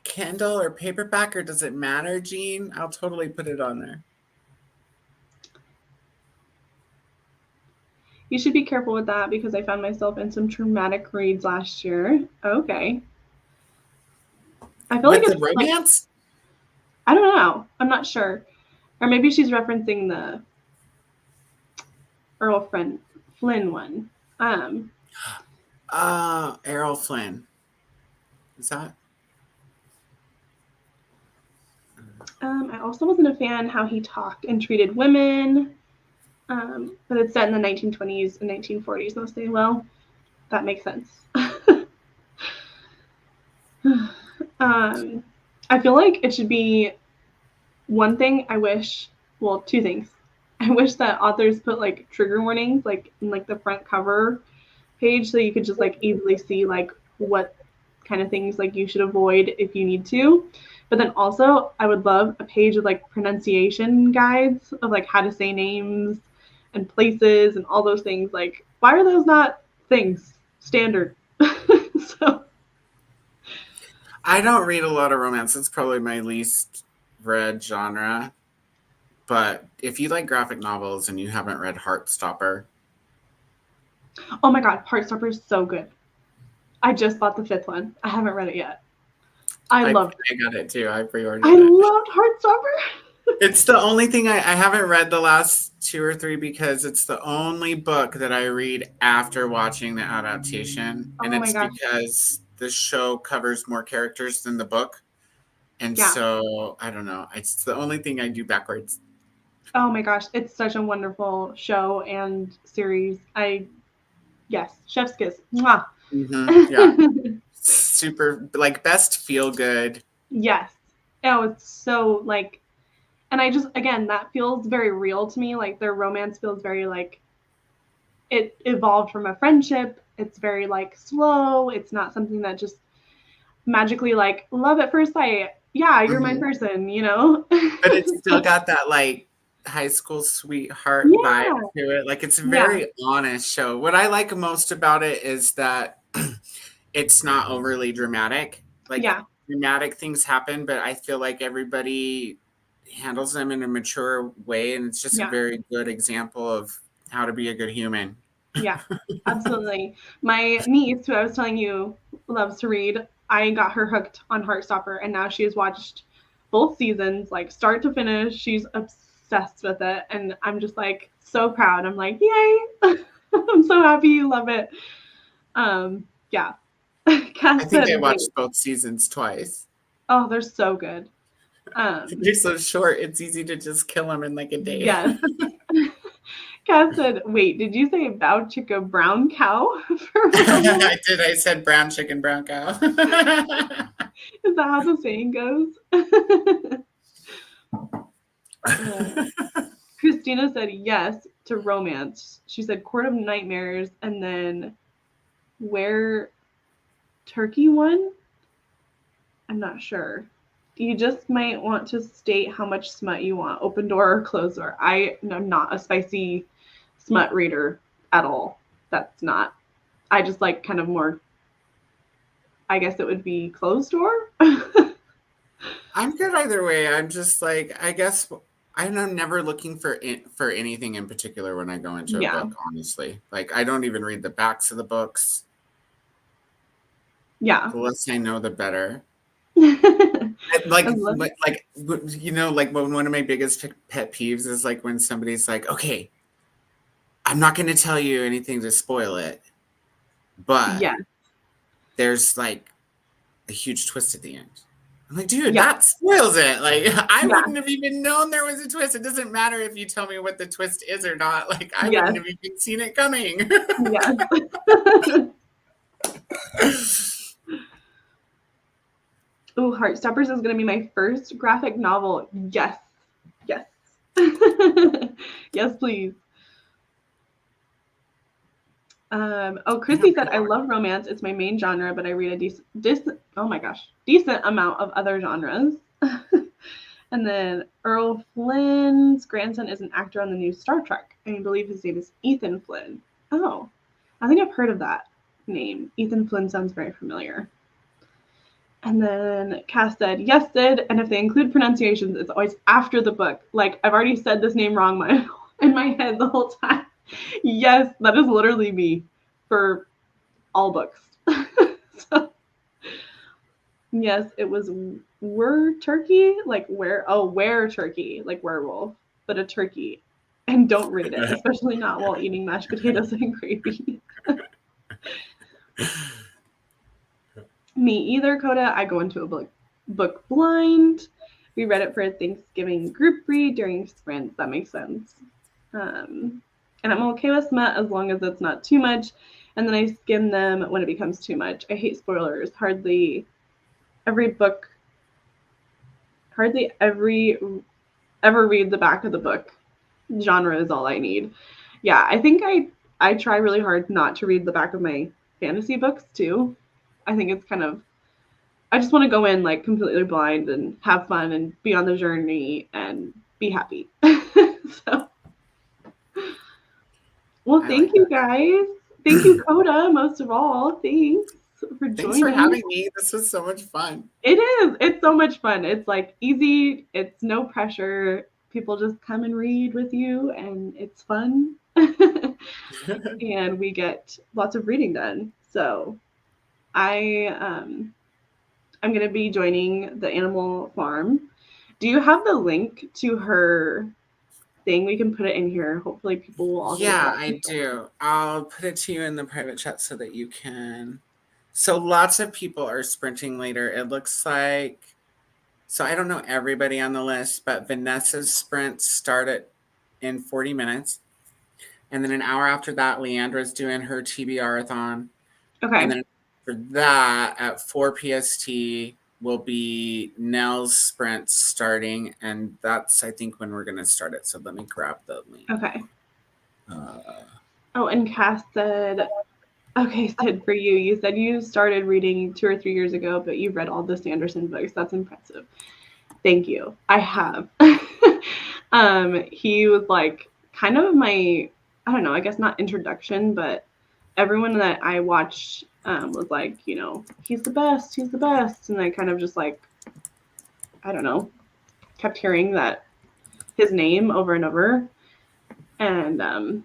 Kindle or paperback, or does it matter, Jean? I'll totally put it on there. You should be careful with that because I found myself in some traumatic reads last year. Okay. I feel like With it's the like romance? I don't know. I'm not sure. Or maybe she's referencing the Earl Flynn one. Errol Flynn. Is that? I also wasn't a fan how he talked and treated women. But it's set in the 1920s and 1940s mostly. Well, that makes sense. I feel like it should be one thing I wish, well, two things. I wish that authors put like trigger warnings like in like the front cover page so you could just like easily see like what kind of things like you should avoid if you need to. But then also I would love a page of like pronunciation guides of like how to say names and places and all those things. Like why are those not things standard. So I don't read a lot of romance. It's probably my least read genre. But if you like graphic novels and you haven't read Heartstopper, oh my god, Heartstopper is so good. I just bought the 5th one. I haven't read it yet. I got it too. I pre-ordered I it. loved Heartstopper. It's the only thing I haven't read the last 2 or 3 because it's the only book that I read after watching the adaptation. Oh And my it's gosh. because the show covers more characters than the book. And Yeah. so, I don't know. It's the only thing I do backwards. Oh my gosh, it's such a wonderful show and series. Yes, chef's kiss. Mwah. Yeah. Super, like, best feel good. Yes. Oh, it's so like, and I just, again, that feels very real to me. Like their romance feels very like it evolved from a friendship. It's very like slow. It's not something that just magically like love at first sight. Yeah, you're my person, you know? But it's still got that like high school sweetheart vibe to it. Like it's a very honest show. What I like most about it is that it's not overly dramatic. Like dramatic things happen, but I feel like everybody handles them in a mature way, and it's just a very good example of how to be a good human. Yeah, absolutely. My niece, who I was telling you loves to read, I got her hooked on Heartstopper, and now she has watched both seasons, like start to finish. She's obsessed with it, and I'm just like so proud. I'm like, yay! I'm so happy you love it. Yeah. I think I watched both seasons twice. Oh, they're so good. They're so short. It's easy to just kill them in like a day. Yes. Cass said, wait, did you say bow chicka brown cow? I did. I said brown chicken, brown cow. Is that how the saying goes? Christina said yes to romance. She said Court of Nightmares and then where Turkey won? I'm not sure. You just might want to state how much smut you want, open door or closed door. I am not a spicy smut reader at all. That's not. I just like kind of more, I guess it would be closed door. I'm good either way. I'm just like, I guess I'm never looking for anything in particular when I go into a book, honestly. Like, I don't even read the backs of the books. Yeah. The less I know, the better. like you know, like one of my biggest pet peeves is like when somebody's like, okay, I'm not going to tell you anything to spoil it, but there's like a huge twist at the end. I'm like, dude, that spoils it. Like, I wouldn't have even known there was a twist. It doesn't matter if you tell me what the twist is or not. Like, I wouldn't have even seen it coming. Oh, Heartstoppers is going to be my first graphic novel. Yes. Yes. Yes, please. Chrissy said, I love romance. It's my main genre, but I read a decent amount of other genres. And then Earl Flynn's grandson is an actor on the new Star Trek. I believe his name is Ethan Flynn. Oh, I think I've heard of that name. Ethan Flynn sounds very familiar. And then Cass said, yes, Sid. And if they include pronunciations, it's always after the book. Like, I've already said this name wrong in my head the whole time. Yes, that is literally me for all books. So, yes, it was were turkey, like where turkey, like werewolf, but a turkey. And don't read it, especially not while eating mashed potatoes and gravy. Me either, Koda. I go into a book blind. We read it for a Thanksgiving group read during sprints. That makes sense. And I'm okay with smut as long as it's not too much. And then I skim them when it becomes too much. I hate spoilers. Hardly ever read the back of the book. Genre is all I need. Yeah, I think I try really hard not to read the back of my fantasy books too. I think it's kind of, I just want to go in like completely blind and have fun and be on the journey and be happy. So, well, thank you guys Thank you, Koda, most of all. Thanks for Thanks for joining. having me. This was so much fun. It is. It's so much fun. It's like easy. It's no pressure. People just come and read with you, and it's fun. And we get lots of reading done. So I'm gonna be joining the animal farm. Do you have the link to her thing? We can put it in here. Hopefully, people will also Yeah, grab I it. do. I'll put it to you in the private chat so that you can. So lots of people are sprinting later. It looks like. So I don't know everybody on the list, but Vanessa's sprint started in 40 minutes. And then an hour after that, Leandra's doing her TBR-a-thon. And Okay. then for that, at 4 PST, will be Nell's sprint starting. And that's, I think, when we're going to start it. So let me grab the link. Okay. Uh, Oh, and Cass said, okay, Sid, for you, you said you started reading 2 or 3 years ago, but you've read all the Sanderson books. That's impressive. Thank you. I have. He was like kind of my, I don't know, I guess not introduction, but everyone that I watched was like, you know, he's the best, he's the best. And I kind of just like, I don't know, kept hearing that his name over and over and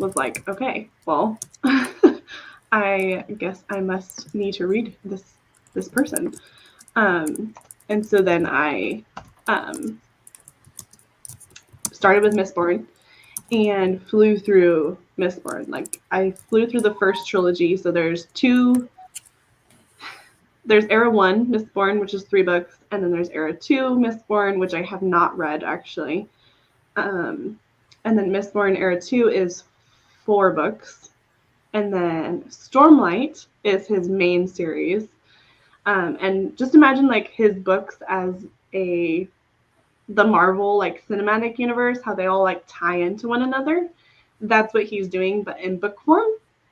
was like, okay, well, I guess I must need to read this person. And so then I started with Mistborn and flew through Mistborn. Like I flew through the first trilogy. So there's Era 1, Mistborn, which is 3 books, and then there's Era 2, Mistborn, which I have not read actually. And then Mistborn Era 2 is 4 books. And then Stormlight is his main series. And just imagine like his books as the Marvel like cinematic universe, how they all like tie into one another. That's what he's doing, but in book form.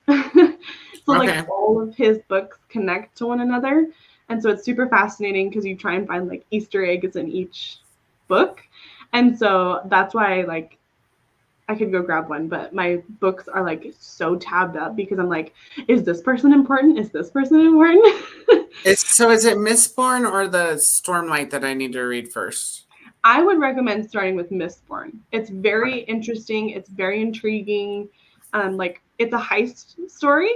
So like okay. all of his books connect to one another. And so it's super fascinating because you try and find like Easter eggs in each book. And so that's why like I could go grab one, but my books are like so tabbed up because I'm like, is this person important? Is this person important? Is it Mistborn or the Stormlight that I need to read first? I would recommend starting with Mistborn. It's very interesting. It's very intriguing. Like it's a heist story,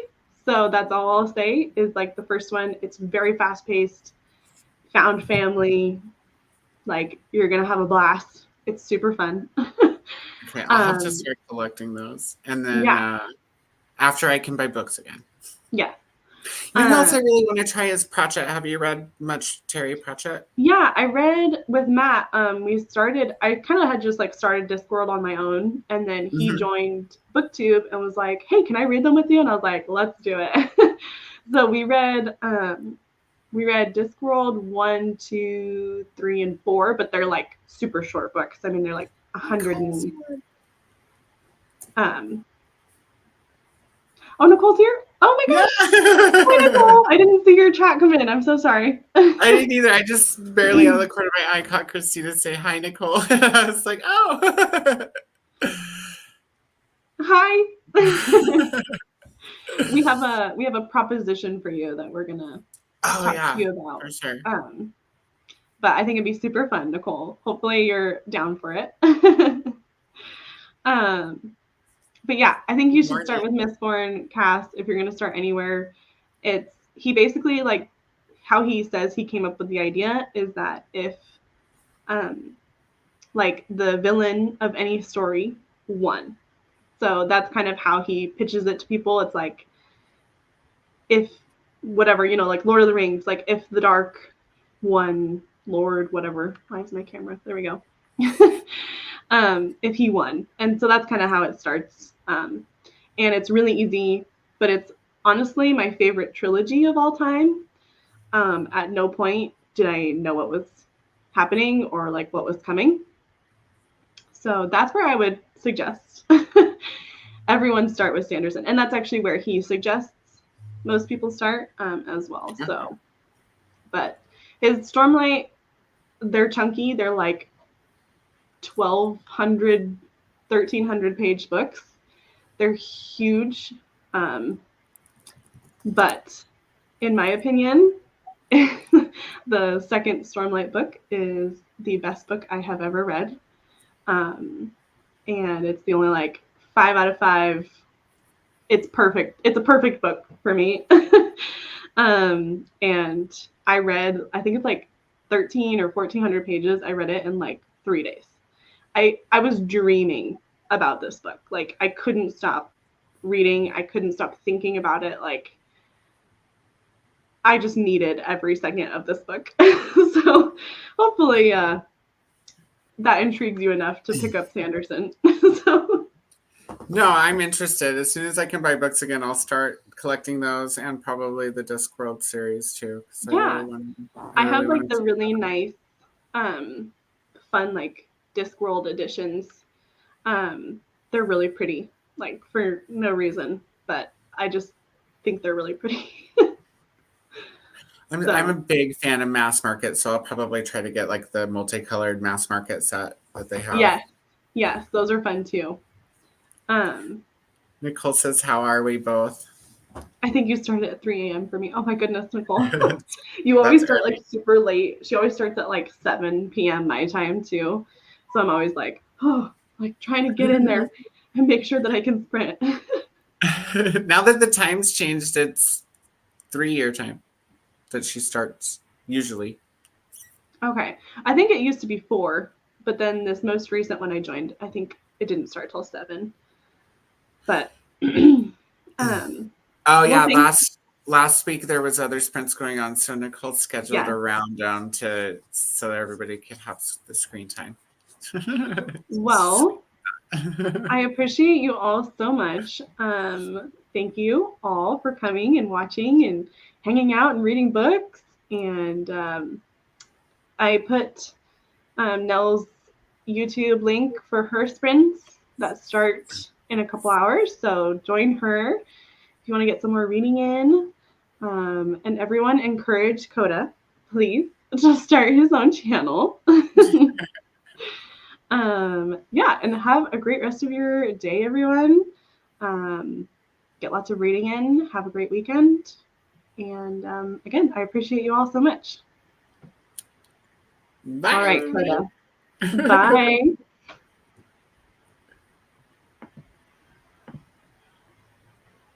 so that's all I'll say. Is like the first one. It's very fast paced, found family. Like you're gonna have a blast. It's super fun. Okay, I'll have to um, start collecting those. And then yeah, after I can buy books again. yeah. You know who else I really want to try is Pratchett. Have you read much Terry Pratchett? Yeah, I read with Matt. I kind of had just like started Discworld on my own, and then he Mm-hmm. joined BookTube and was like, "Hey, can I read them with you?" And I was like, "Let's do it." So we read Discworld 1, 2, 3, and 4, but they're like super short books. I mean, they're like 100 and um. Oh, Nicole's here. Oh my Yeah. gosh! Hi, Nicole. I didn't see your chat come in. I'm so sorry. I didn't either. I just barely out of the corner of my eye caught Christina say hi, Nicole. I was like, oh. Hi. We have a proposition for you that we're gonna Oh talk to yeah, you about. for sure. But I think it'd be super fun, Nicole. Hopefully you're down for it. um, but yeah, I think you should start with Mistborn, Cass, if you're gonna start anywhere. He basically like how he says he came up with the idea is that if like the villain of any story won. So that's kind of how he pitches it to people. It's like if whatever, you know, like Lord of the Rings, like if the Dark won, Lord, whatever. Why is my camera? There we go. If he won. And so that's kind of how it starts. And it's really easy, but it's honestly my favorite trilogy of all time. At no point did I know what was happening or like what was coming. So that's where I would suggest everyone start with Sanderson. And that's actually where he suggests most people start as well. So, but his Stormlight, they're chunky. They're like 1,200, 1,300 page books. They're huge. But in my opinion, the second Stormlight book is the best book I have ever read. And it's the only like 5 out of 5. It's perfect. It's a perfect book for me. And I read, I think it's like 13 or 1400 pages. I read it in like 3 days. I was dreaming about this book. Like I couldn't stop reading. I couldn't stop thinking about it. Like I just needed every second of this book. So hopefully that intrigues you enough to pick up Sanderson. So no, I'm interested. As soon as I can buy books again, I'll start collecting those and probably the Discworld series too. Yeah, I have like the really nice, fun like Discworld editions. They're really pretty, like for no reason, but I just think they're really pretty. I'm a big fan of mass market, so I'll probably try to get like the multicolored mass market set that they have. Yes, those are fun too. Nicole says, "How are we both?" I think you started at 3 a.m. for me. Oh my goodness, Nicole. You always start like super late. She always starts at like 7 p.m. my time too. So I'm always like, oh, like trying to get in there and make sure that I can sprint. Now that the time's changed, it's 3-year time that she starts usually. Okay. I think it used to be 4, but then this most recent one I joined, I think it didn't start till 7. But oh yeah, last week there was other sprints going on, so Nicole scheduled around them so everybody could have the screen time. Well, I appreciate you all so much. Thank you all for coming and watching and hanging out and reading books. And I put Nell's YouTube link for her sprints that start in a couple hours. So join her if you want to get some more reading in. And everyone encourage Koda, please, to start his own channel. Yeah, and have a great rest of your day, everyone. Get lots of reading in. Have a great weekend. And again, I appreciate you all so much. Bye. All right, Koda. Bye.